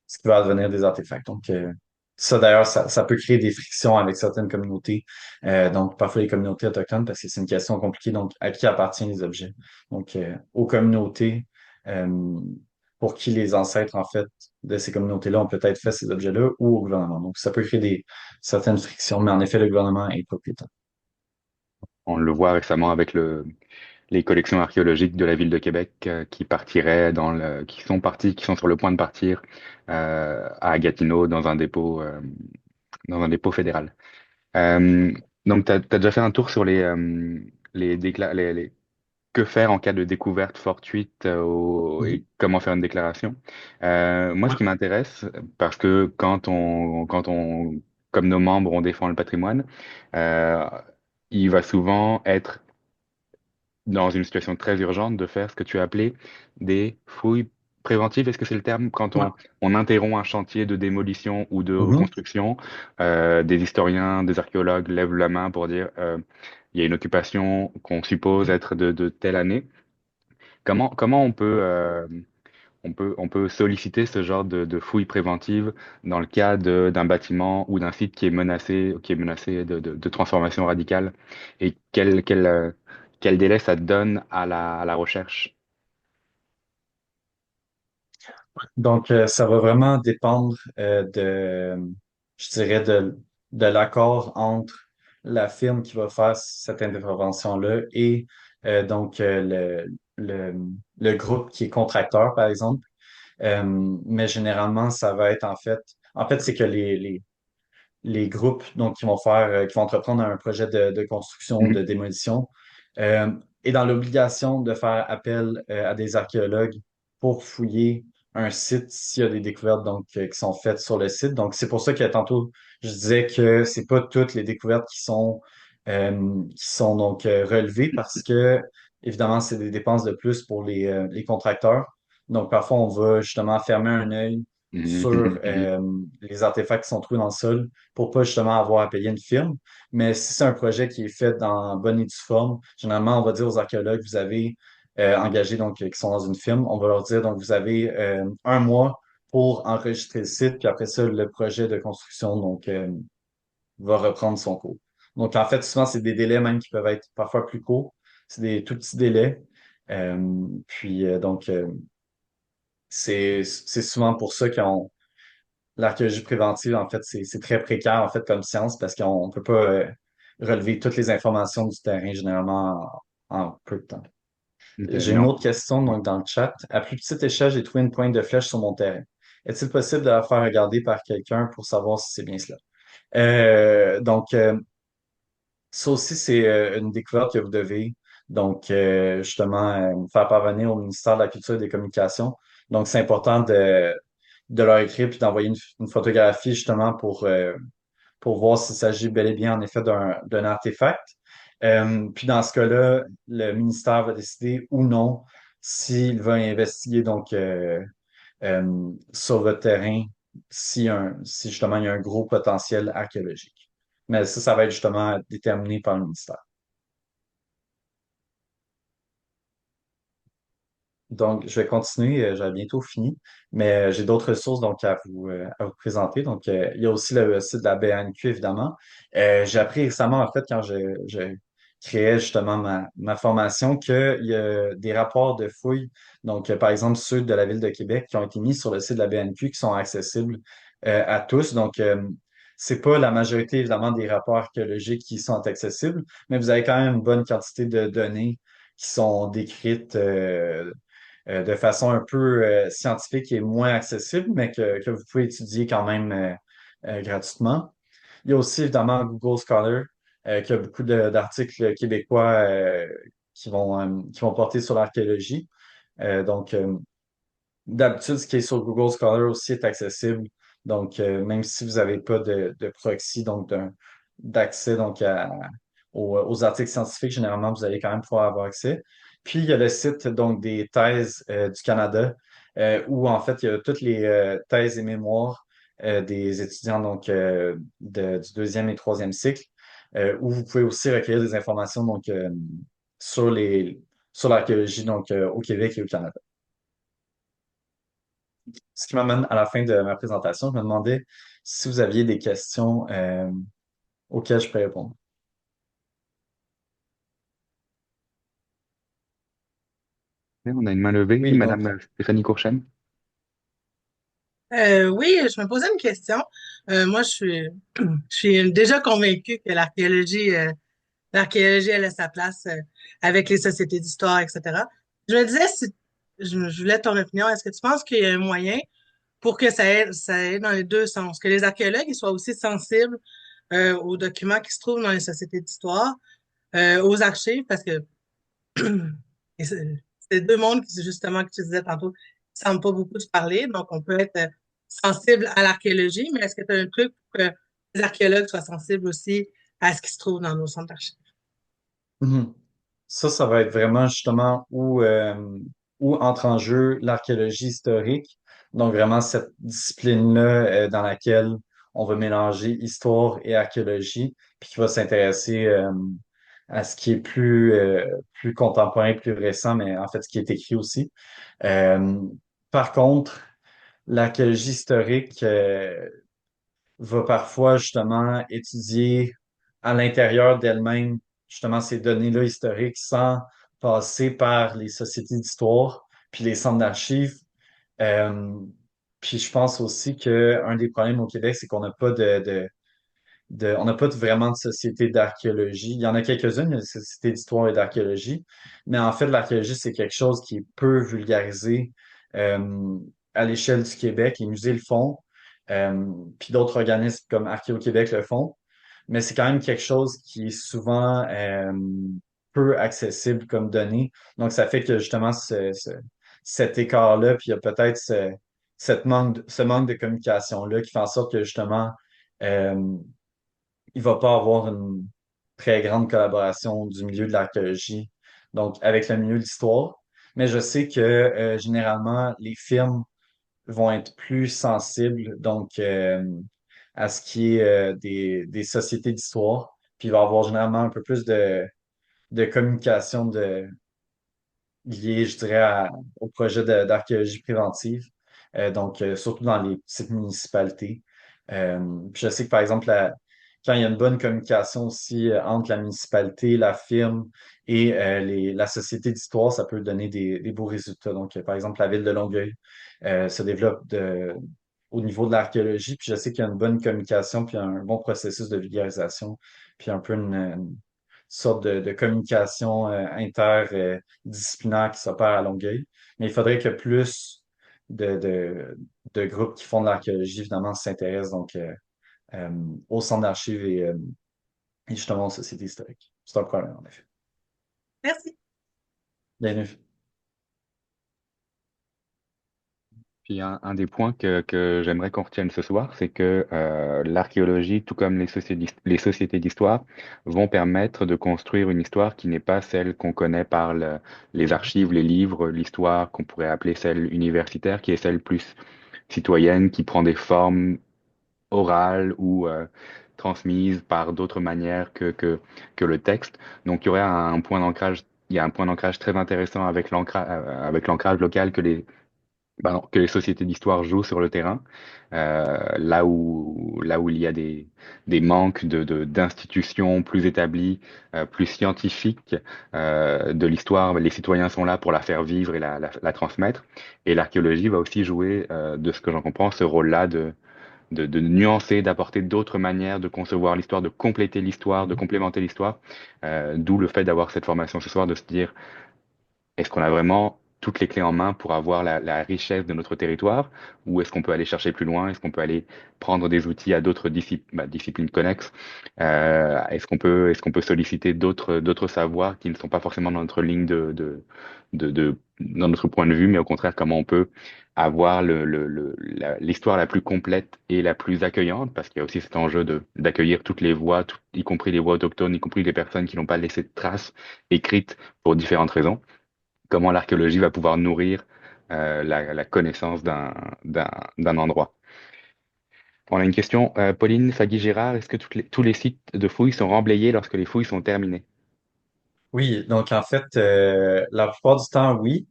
ce qui va advenir des artefacts. Donc, ça d'ailleurs, ça peut créer des frictions avec certaines communautés. Donc, parfois les communautés autochtones, parce que c'est une question compliquée. Donc, à qui appartiennent les objets? Donc, aux communautés euh, pour qui les ancêtres, en fait, de ces communautés-là ont peut-être fait ces objets-là ou au gouvernement. Donc, ça peut créer certaines frictions, mais en effet, le gouvernement est propriétaire. On le voit récemment avec les collections archéologiques de la ville de Québec qui partiraient qui sont sur le point de partir à Gatineau dans un dépôt fédéral. Euh, donc, tu as déjà fait un tour sur que faire en cas de découverte fortuite Mhm. et comment faire une déclaration. Moi, ce Oui. qui m'intéresse, parce que comme nos membres, on défend le patrimoine, euh, il va souvent être dans une situation très urgente de faire ce que tu as appelé des fouilles préventives. Est-ce que c'est le terme quand Ouais. on interrompt un chantier de démolition ou de Mhm. reconstruction, des historiens, des archéologues lèvent la main pour dire il y a une occupation qu'on suppose être de telle année. Comment on peut solliciter ce genre de fouilles préventives dans le cas d'un bâtiment ou d'un site qui est menacé de transformation radicale et quel délai ça donne à la recherche? Donc, ça va vraiment dépendre je dirais, de l'accord entre la firme qui va faire cette intervention-là et donc le, le groupe qui est contracteur, par exemple. Mais généralement, ça va être en fait, c'est que les groupes donc, qui vont entreprendre un projet de construction, Mhm, de démolition, euh, est dans l'obligation de faire appel à des archéologues pour fouiller un site s'il y a des découvertes donc, qui sont faites sur le site. Donc, c'est pour ça que tantôt, je disais que c'est pas toutes les découvertes qui sont donc relevées parce que, évidemment, c'est des dépenses de plus pour les contracteurs. Donc, parfois, on va justement fermer un œil mhm, sur mhm, mhm. les artefacts qui sont trouvés dans le sol pour pas justement avoir à payer une firme. Mais si c'est un projet qui est fait dans bonne et due forme, généralement, on va dire aux archéologues, vous avez engagé, donc, qui sont dans une firme, on va leur dire, donc, vous avez un mois pour enregistrer le site, puis après ça, le projet de construction, va reprendre son cours. Donc, en fait, souvent, c'est des délais même qui peuvent être parfois plus courts. C'est des tout petits délais. C'est souvent pour ça qu'on l'archéologie préventive, en fait, c'est très précaire, en fait, comme science, parce qu'on ne peut pas relever toutes les informations du terrain, généralement, en peu de temps. Ok, J'ai mais une en- autre question, donc, dans le chat. À plus petite échelle, j'ai trouvé une pointe de flèche sur mon terrain. Est-il possible de la faire regarder par quelqu'un pour savoir si c'est bien cela? Ça aussi, c'est une découverte que vous devez, justement, faire parvenir au ministère de la Culture et des Communications. Donc, c'est important de leur écrire puis d'envoyer une photographie justement pour voir s'il s'agit bel et bien en effet d'un artefact. Puis dans ce cas-là, le ministère va décider ou non s'il va investiguer sur votre terrain si justement il y a un gros potentiel archéologique. Mais ça va être justement déterminé par le ministère. Donc, je vais continuer, j'avais bientôt fini, mais j'ai d'autres ressources à vous présenter. Il y a aussi le site de la BANQ, évidemment. J'ai appris récemment, en fait, quand je créais justement ma formation, qu'il y a des rapports de fouilles, par exemple ceux de la Ville de Québec, qui ont été mis sur le site de la BANQ, qui sont accessibles à tous. C'est pas la majorité, évidemment, des rapports archéologiques qui sont accessibles, mais vous avez quand même une bonne quantité de données qui sont décrites de façon un peu scientifique et moins accessible, mais que vous pouvez étudier quand même gratuitement. Il y a aussi évidemment Google Scholar, qui a beaucoup d'articles québécois qui vont porter sur l'archéologie. Donc, d'habitude, ce qui est sur Google Scholar aussi est accessible. Même si vous n'avez pas de proxy, d'accès aux articles scientifiques, généralement, vous allez quand même pouvoir avoir accès. Puis, il y a le site des thèses du Canada, où en fait, il y a toutes les thèses et mémoires des étudiants du deuxième et troisième cycle, où vous pouvez aussi recueillir des informations sur sur l'archéologie au Québec et au Canada. Ce qui m'amène à la fin de ma présentation. Je me demandais si vous aviez des questions auxquelles je peux répondre. On a une main levée, Oui, donc, Madame Stéphanie Courchaine. Oui, je me posais une question. Moi, je suis déjà convaincue que l'archéologie, elle a sa place avec les sociétés d'histoire, etc. Je me disais, si, je voulais ton opinion, est-ce que tu penses qu'il y a un moyen pour que ça aille dans les deux sens, que les archéologues ils soient aussi sensibles aux documents qui se trouvent dans les sociétés d'histoire, aux archives, parce que et c'est deux mondes qui, justement, que tu disais tantôt, qui ne semblent pas beaucoup se parler. Donc, on peut être sensible à l'archéologie, mais est-ce que tu as un truc pour que les archéologues soient sensibles aussi à ce qui se trouve dans nos centres d'archives? mhm. Ça va être vraiment justement où entre en jeu l'archéologie historique. Donc, vraiment cette discipline-là dans laquelle on va mélanger histoire et archéologie, puis qui va s'intéresser à ce qui est plus contemporain, plus récent, mais en fait, ce qui est écrit aussi. Euh, Par contre, l'archéologie historique va parfois justement étudier à l'intérieur d'elle-même justement ces données-là historiques sans passer par les sociétés d'histoire puis les centres d'archives. Euh, Puis je pense aussi qu'un des problèmes au Québec, c'est qu'on n'a pas on n'a pas vraiment de société d'archéologie. Il y en a quelques-unes, il y a des sociétés d'histoire et d'archéologie, mais en fait, l'archéologie, c'est quelque chose qui est peu vulgarisé euh, à l'échelle du Québec. Les musées le font, puis d'autres organismes comme Archéo-Québec le font, mais c'est quand même quelque chose qui est souvent peu accessible comme données. Donc, ça fait que justement, cet écart-là, puis il y a peut-être ce manque de communication-là qui fait en sorte que justement, euh, il va pas avoir une très grande collaboration du milieu de l'archéologie, donc avec le milieu de l'histoire. Mais je sais que généralement, les firmes vont être plus sensibles à ce qui est des sociétés d'histoire. Puis il va y avoir généralement un peu plus de communication liée, je dirais, au projet d'archéologie préventive. Surtout dans les petites municipalités. Puis je sais que par exemple, quand il y a une bonne communication aussi entre la municipalité, la firme et la société d'histoire, ça peut donner des beaux résultats. Donc, par exemple, la ville de Longueuil se développe au niveau de l'archéologie, puis je sais qu'il y a une bonne communication, puis un bon processus de vulgarisation, puis un peu une sorte de communication interdisciplinaire qui s'opère à Longueuil. Mais il faudrait que plus de, de, de groupes qui font de l'archéologie, évidemment, s'intéressent euh, au centre d'archives et justement aux sociétés historiques. C'est un problème, en effet. Merci. Bienvenue. Puis un des points que j'aimerais qu'on retienne ce soir, c'est que l'archéologie, tout comme les sociétés d'histoire, vont permettre de construire une histoire qui n'est pas celle qu'on connaît par les archives, les livres, l'histoire qu'on pourrait appeler celle universitaire, qui est celle plus citoyenne, qui prend des formes orales ou transmises par d'autres manières que le texte. Donc il y aurait un point d'ancrage, il y a un point d'ancrage très intéressant avec l'ancrage local que les sociétés d'histoire jouent sur le terrain, là où il y a des manques d'institutions plus établies, plus scientifiques de l'histoire. Les citoyens sont là pour la faire vivre et la transmettre. Et l'archéologie va aussi jouer, de ce que j'en comprends, ce rôle-là de nuancer, d'apporter d'autres manières de concevoir l'histoire, de compléter l'histoire, de Mhm. complémenter l'histoire. D'où le fait d'avoir cette formation ce soir, de se dire est-ce qu'on a vraiment toutes les clés en main pour avoir la richesse de notre territoire, ou est-ce qu'on peut aller chercher plus loin? Est-ce qu'on peut aller prendre des outils à d'autres disciplines connexes? Est-ce qu'on peut solliciter d'autres savoirs qui ne sont pas forcément dans notre ligne dans notre point de vue, mais au contraire, comment on peut avoir l'histoire la plus complète et la plus accueillante, parce qu'il y a aussi cet enjeu d'accueillir toutes les voix, y compris les voix autochtones, y compris les personnes qui n'ont pas laissé de traces écrites pour différentes raisons, comment l'archéologie va pouvoir nourrir la connaissance d'un endroit. On a une question, Pauline Fagui-Girard, est-ce que tous les sites de fouilles sont remblayés lorsque les fouilles sont terminées? Oui, donc en fait, la plupart du temps, oui,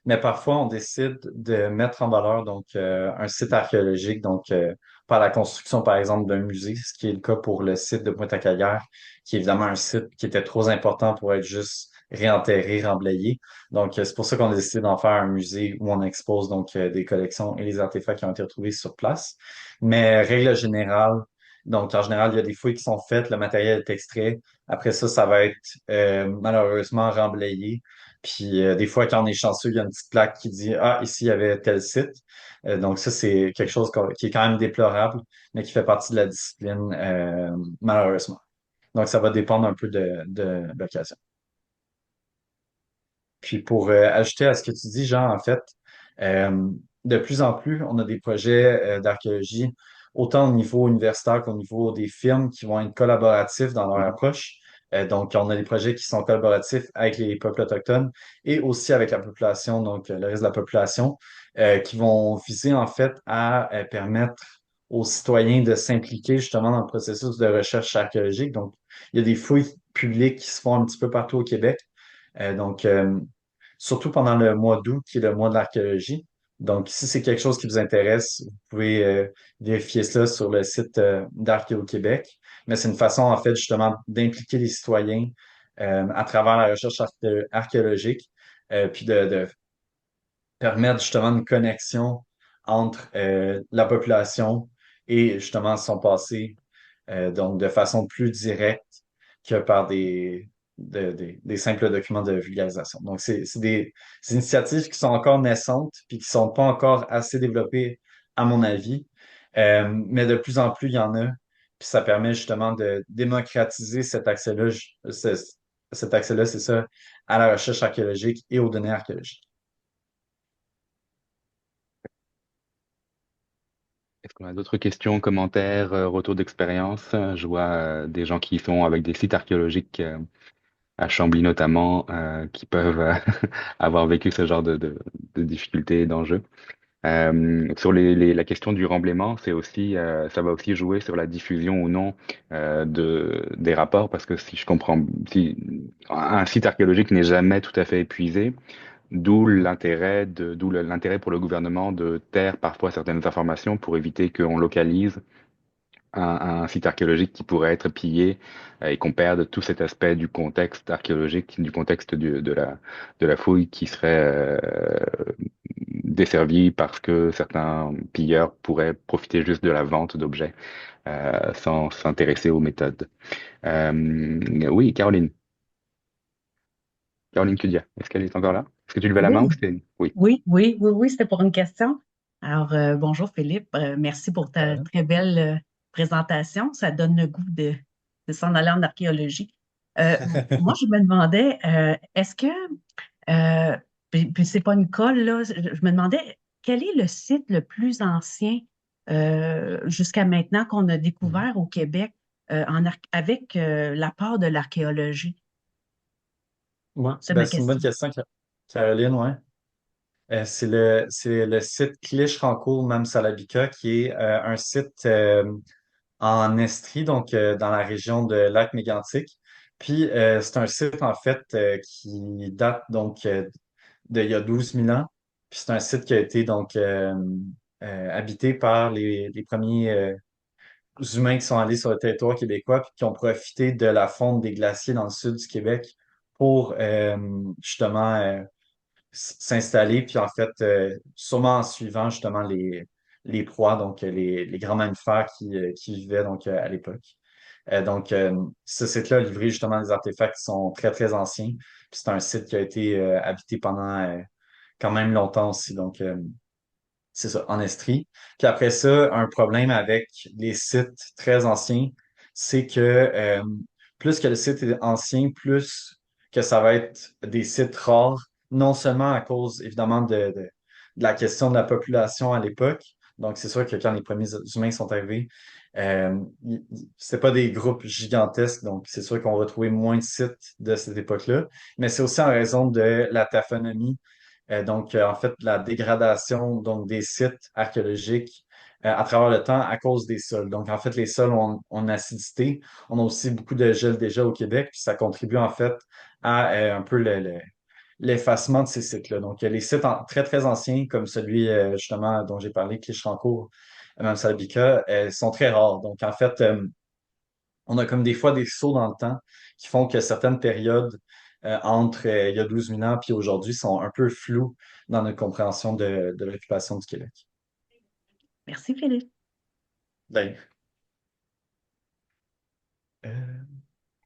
mais parfois on décide de mettre en valeur un site archéologique, par la construction, par exemple, d'un musée, ce qui est le cas pour le site de Pointe-à-Calière, qui est évidemment un site qui était trop important pour être juste réenterré, remblayé. Donc, c'est pour ça qu'on a décidé d'en faire un musée où on expose des collections et les artefacts qui ont été retrouvés sur place. Mais règle générale, donc en général, il y a des fouilles qui sont faites, le matériel est extrait. Après ça, ça va être malheureusement remblayé. Puis des fois, quand on est chanceux, il y a une petite plaque qui dit ah, ici, il y avait tel site. Donc ça, c'est quelque chose qui est quand même déplorable, mais qui fait partie de la discipline, malheureusement. Donc, ça va dépendre un peu de l'occasion. Puis pour ajouter à ce que tu dis, Jean, en fait, euh, de plus en plus, on a des projets d'archéologie, autant au niveau universitaire qu'au niveau des firmes qui vont être collaboratifs dans leur Mhm. approche. Donc, on a des projets qui sont collaboratifs avec les peuples autochtones et aussi avec la population, le reste de la population, qui vont viser en fait à permettre aux citoyens de s'impliquer justement dans le processus de recherche archéologique. Donc, il y a des fouilles publiques qui se font un petit peu partout au Québec. Surtout pendant le mois d'août, qui est le mois de l'archéologie. Donc, si c'est quelque chose qui vous intéresse, vous pouvez vérifier cela sur le site d'Archéo-Québec. Mais c'est une façon, en fait, justement, d'impliquer les citoyens à travers la recherche archéologique, puis de permettre justement une connexion entre la population et justement son passé, donc de façon plus directe que par des simples documents de vulgarisation. Donc, c'est des initiatives qui sont encore naissantes puis qui sont pas encore assez développées, à mon avis. Mais de plus en plus, il y en a. Puis ça permet justement de démocratiser cet accès-là, c'est ça, à la recherche archéologique et aux données archéologiques. Est-ce qu'on a d'autres questions, commentaires, retours d'expérience? Je vois des gens qui sont avec des sites archéologiques à Chambly notamment, qui peuvent avoir vécu ce genre de difficultés et d'enjeux. Sur la question du remblaiement, ça va aussi jouer sur la diffusion ou non des rapports, parce que si je comprends, si un site archéologique n'est jamais tout à fait épuisé, d'où l'intérêt pour le gouvernement de taire parfois certaines informations pour éviter qu'on localise un site archéologique qui pourrait être pillé et qu'on perde tout cet aspect du contexte archéologique, du contexte de la fouille qui serait desservi parce que certains pilleurs pourraient profiter juste de la vente d'objets sans s'intéresser aux méthodes. Oui, Caroline Cudia, est-ce qu'elle est encore là? Est-ce que tu levais la main ou Oui, c'était... Oui. oui, c'était pour une question. Alors, bonjour Philippe. Merci pour ta Euh, très belle présentation. Ça donne le goût de s'en aller en archéologie. Moi, je me demandais, est-ce que, puis c'est pas une colle, là, je me demandais, quel est le site le plus ancien jusqu'à maintenant qu'on a découvert au Québec avec l'apport de l'archéologie? Ouais, C'est ben, ma c'est une bonne question. question, Caroline, ouais. C'est le site Clich-Rancourt Mamsalabika, qui est un site en Estrie, donc dans la région de Lac-Mégantic. Puis c'est un site en fait qui date donc d'il y a 12 000 ans. Puis c'est un site qui a été donc habité par les premiers humains qui sont allés sur le territoire québécois puis qui ont profité de la fonte des glaciers dans le sud du Québec pour justement s'installer, puis en fait, sûrement en suivant justement les proies, donc les grands mammifères qui vivaient donc à l'époque. Donc, ce site-là a livré justement des artefacts qui sont très, très anciens. Puis c'est un site qui a été habité pendant quand même longtemps aussi. Donc, c'est ça, en Estrie. Puis après ça, un problème avec les sites très anciens, c'est que plus que le site est ancien, plus que ça va être des sites rares, non seulement à cause évidemment de la question de la population à l'époque. Donc, c'est sûr que quand les premiers humains sont arrivés, c'est pas des groupes gigantesques, donc c'est sûr qu'on va trouver moins de sites de cette époque-là. Mais c'est aussi en raison de la taphonomie en fait, la dégradation donc, des sites archéologiques à travers le temps à cause des sols. Donc, en fait, les sols ont une acidité. On a aussi beaucoup de gel déjà au Québec, puis ça contribue en fait à un peu l'effacement de ces sites-là. Donc, les sites très, très anciens, comme celui justement dont j'ai parlé, Clichy-Rancourt, même Salbika, sont très rares. Donc, en fait, on a comme des fois des sauts dans le temps qui font que certaines périodes entre il y a 12 000 ans puis aujourd'hui sont un peu floues dans notre compréhension de l'occupation du Québec. Merci Philippe. Ben, euh,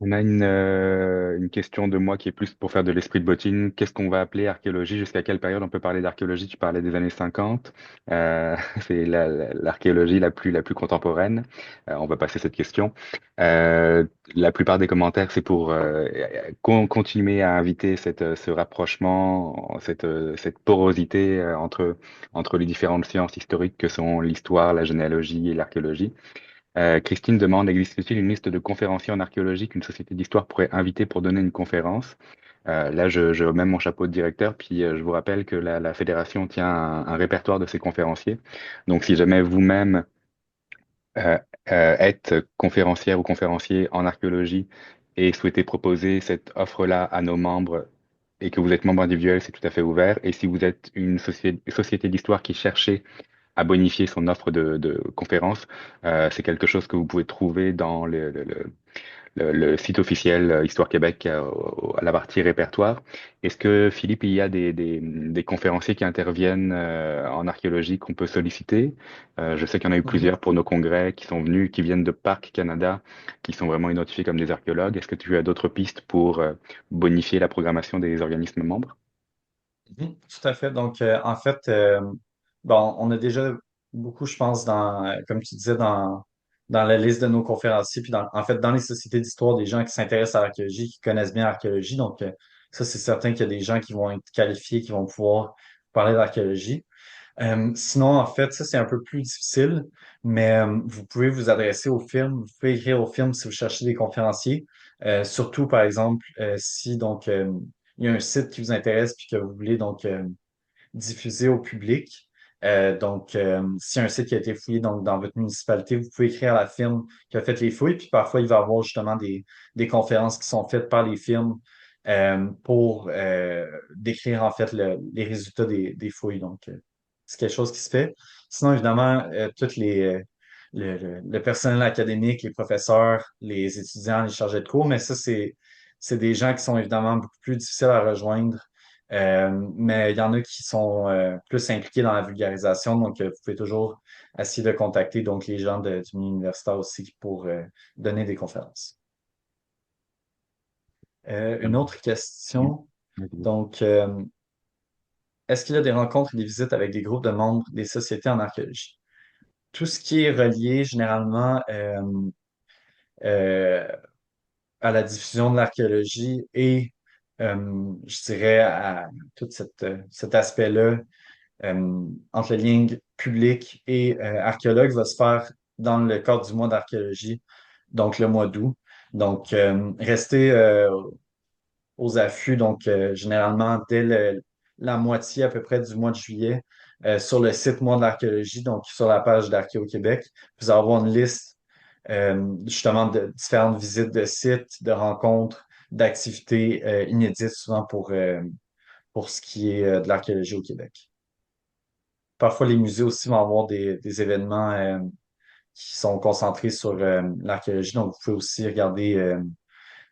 On a une question de moi qui est plus pour faire de l'esprit de bottine. Qu'est-ce qu'on va appeler archéologie? Jusqu'à quelle période on peut parler d'archéologie? Tu parlais des années 50. C'est l'archéologie la plus contemporaine. On va passer cette question. La plupart des commentaires, c'est pour continuer à inviter ce rapprochement, cette porosité entre les différentes sciences historiques que sont l'histoire, la généalogie et l'archéologie. Christine demande, existe-t-il une liste de conférenciers en archéologie qu'une société d'histoire pourrait inviter pour donner une conférence? Là, je remets mon chapeau de directeur, puis je vous rappelle que la fédération tient un répertoire de ces conférenciers. Donc, si jamais vous-même euh, êtes conférencière ou conférencier en archéologie et souhaitez proposer cette offre-là à nos membres et que vous êtes membre individuel, c'est tout à fait ouvert. Et si vous êtes une société d'histoire qui cherchez à bonifier son offre de conférence. C'est quelque chose que vous pouvez trouver dans le site officiel Histoire Québec à la partie répertoire. Est-ce que, Philippe, il y a des conférenciers qui interviennent en archéologie qu'on peut solliciter? Je sais qu'il y en a eu mhm. plusieurs pour nos congrès qui sont venus, qui viennent de Parc Canada, qui sont vraiment identifiés comme des archéologues. Est-ce que tu as d'autres pistes pour bonifier la programmation des organismes membres? Mhm, tout à fait. Donc, en fait, bon, on a déjà beaucoup, je pense, comme tu disais, dans la liste de nos conférenciers, puis en fait, dans les sociétés d'histoire, des gens qui s'intéressent à l'archéologie, qui connaissent bien l'archéologie. Donc, ça, c'est certain qu'il y a des gens qui vont être qualifiés, qui vont pouvoir parler d'archéologie. Sinon, en fait, ça, c'est un peu plus difficile, mais vous pouvez vous adresser aux firmes, vous pouvez écrire aux firmes si vous cherchez des conférenciers. Surtout, par exemple, si donc il y a un site qui vous intéresse puis que vous voulez donc diffuser au public. Si un site qui a été fouillé donc, dans votre municipalité, vous pouvez écrire à la firme qui a fait les fouilles, puis parfois il va y avoir justement des conférences qui sont faites par les firmes pour décrire en fait les résultats des fouilles. Donc, c'est quelque chose qui se fait. Sinon, évidemment, toutes le personnel académique, les professeurs, les étudiants, les chargés de cours, mais ça, c'est des gens qui sont évidemment beaucoup plus difficiles à rejoindre. Mais il y en a qui sont plus impliqués dans la vulgarisation, donc vous pouvez toujours essayer de contacter donc les gens du milieu universitaire aussi pour donner des conférences. Une autre Mhm. question. Vas-y. Donc, est-ce qu'il y a des rencontres et des visites avec des groupes de membres des sociétés en archéologie? Tout ce qui est relié généralement euh, à la diffusion de l'archéologie et, je dirais, à tout cet aspect-là entre le lien public et archéologue va se faire dans le cadre du mois d'archéologie, donc le mois d'août. Donc, restez aux affûts, donc généralement dès la moitié à peu près du mois de juillet, sur le site Mois de l'archéologie, donc sur la page d'Archéo-Québec. Vous allez avoir une liste justement de différentes visites de sites, de rencontres, d'activités inédites souvent pour ce qui est de l'archéologie au Québec. Parfois, les musées aussi vont avoir des événements qui sont concentrés sur l'archéologie, donc vous pouvez aussi regarder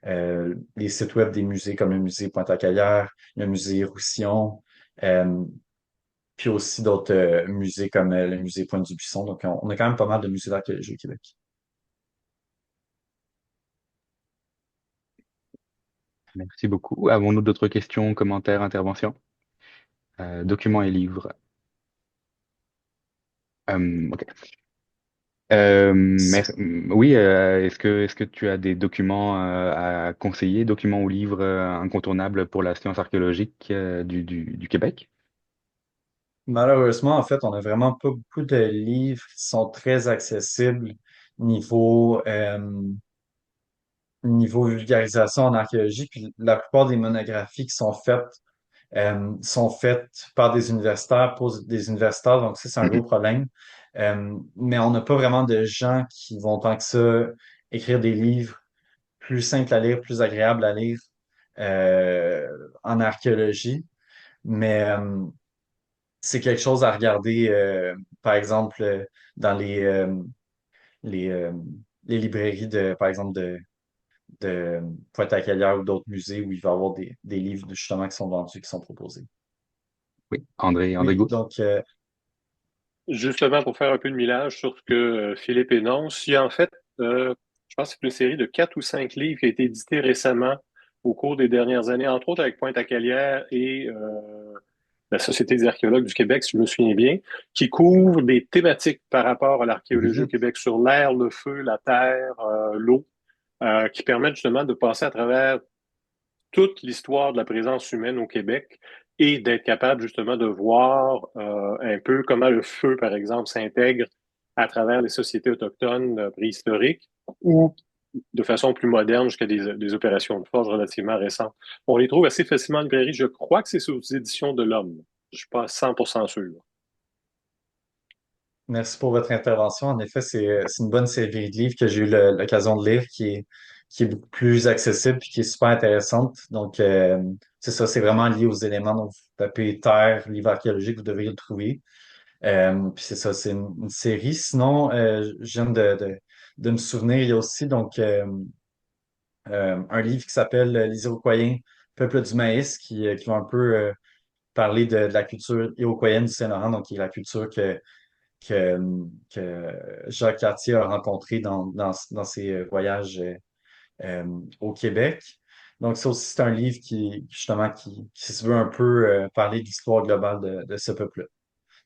les sites web des musées comme le musée Pointe-à-Calière, le musée Roussillon, euh, puis aussi d'autres musées comme le musée Pointe-du-Buisson. Donc, on a quand même pas mal de musées d'archéologie au Québec. Merci beaucoup. Avons-nous d'autres questions, commentaires, interventions? Documents et livres. Ok. Oui, est-ce que tu as des documents à conseiller, documents ou livres incontournables pour la science archéologique du Québec? Malheureusement, en fait, on a vraiment pas beaucoup de livres qui sont très accessibles niveau, niveau vulgarisation en archéologie. Puis la plupart des monographies qui sont faites par des universitaires pour des universitaires. Donc, ça, c'est un gros Mhm. problème. Mais on n'a pas vraiment de gens qui vont tant que ça écrire des livres plus simples à lire, plus agréables à lire euh, en archéologie. Mais c'est quelque chose à regarder, par exemple, dans les, euh, les librairies par exemple, de Pointe-à-Calière ou d'autres musées où il va y avoir des livres justement qui sont vendus, qui sont proposés. Oui, André Oui, Gousse. donc Justement, pour faire un peu de millage sur ce que Philippe énonce, il y a en fait, je pense que c'est une série de 4 ou 5 livres qui a été éditée récemment au cours des dernières années, entre autres avec Pointe-à-Calière et la Société des archéologues du Québec, si je me souviens bien, qui couvrent des thématiques par rapport à l'archéologie au mhm. Québec sur l'air, le feu, la terre, l'eau, qui permettent justement de passer à travers toute l'histoire de la présence humaine au Québec et d'être capable justement de voir un peu comment le feu, par exemple, s'intègre à travers les sociétés autochtones préhistoriques ou de façon plus moderne jusqu'à des opérations de forge relativement récentes. On les trouve assez facilement en librairie. Je crois que c'est sous édition de l'Homme. Je suis pas 100% sûr. Merci pour votre intervention. En effet, c'est une bonne série de livres que j'ai eu l'occasion de lire qui est beaucoup plus accessible et qui est super intéressante. Donc, c'est ça, c'est vraiment lié aux éléments. Donc, vous tapez Terre, livre archéologique, vous devriez le trouver. Puis c'est ça, c'est une série. Sinon, je viens de me souvenir, il y a aussi donc un livre qui s'appelle Les Iroquoiens, Peuple du maïs, qui va un peu parler de la culture iroquoienne du Saint-Laurent, donc qui est la culture que, que Jacques Cartier a rencontré dans ses voyages au Québec. Donc, ça aussi, c'est un livre justement, qui se veut un peu parler de l'histoire globale de ce peuple-là.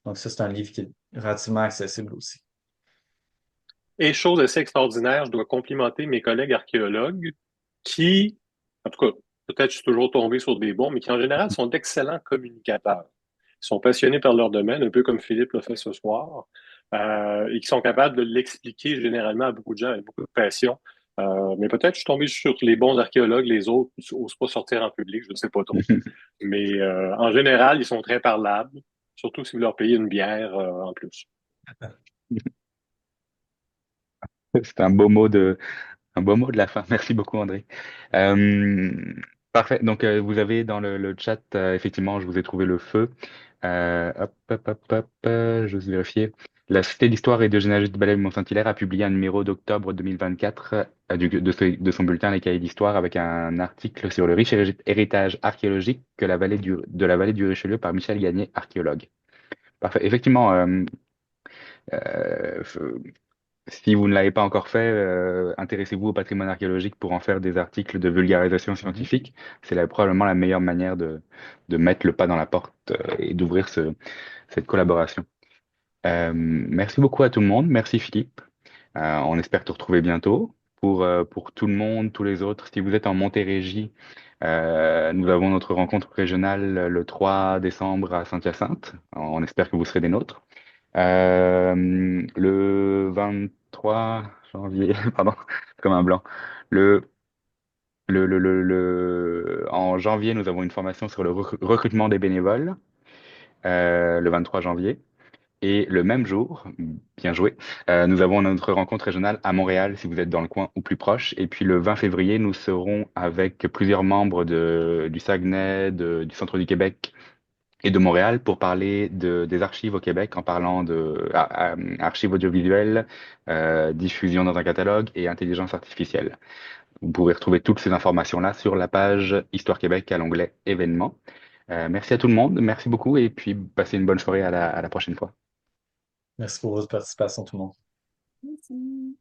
Donc, ça, c'est un livre qui est relativement accessible aussi. Et chose assez extraordinaire, je dois complimenter mes collègues archéologues qui, en tout cas, peut-être je suis toujours tombé sur des bons, mais qui en général sont d'excellents communicateurs. Ils sont passionnés par leur domaine, un peu comme Philippe l'a fait ce soir, et qui sont capables de l'expliquer généralement à beaucoup de gens avec beaucoup de passion. Mais peut-être je suis tombé sur les bons archéologues, les autres n'osent pas sortir en public, je ne sais pas trop. Mais en général, ils sont très parlables, surtout si vous leur payez une bière en plus. C'est un beau mot de la fin. Merci beaucoup, André. Parfait. Donc, vous avez dans le chat, effectivement, je vous ai trouvé le feu. Hop, hop, hop, hop, juste vérifier. La Société d'histoire et de généalogie de Belley-Mont-Saint-Hilaire a publié un numéro d'octobre 2024 de son bulletin Les Cahiers d'Histoire avec un article sur le riche héritage archéologique de la vallée du Richelieu par Michel Gagné, archéologue. Parfait. Effectivement, euh, si vous ne l'avez pas encore fait, intéressez-vous au patrimoine archéologique pour en faire des articles de vulgarisation Mhm. scientifique. C'est probablement la meilleure manière de mettre le pas dans la porte et d'ouvrir cette collaboration. Merci beaucoup à tout le monde. Merci Philippe. On espère te retrouver bientôt. Pour tout le monde, tous les autres, si vous êtes en Montérégie, nous avons notre rencontre régionale le 3 décembre à Saint-Hyacinthe. On espère que vous serez des nôtres. Le 23 janvier, pardon, c'est comme un blanc. Le, en janvier, nous avons une formation sur le recrutement des bénévoles, le 23 janvier. Et le même jour, bien joué, nous avons notre rencontre régionale à Montréal, si vous êtes dans le coin ou plus proche. Et puis le 20 février, nous serons avec plusieurs membres du Saguenay, du Centre du Québec et de Montréal pour parler des archives au Québec en parlant de archives audiovisuelles, diffusion dans un catalogue et intelligence artificielle. Vous pouvez retrouver toutes ces informations-là sur la page Histoire Québec à l'onglet événements. Merci à tout le monde, merci beaucoup et puis passez une bonne soirée à la prochaine fois. Merci pour votre participation, tout le monde. Merci.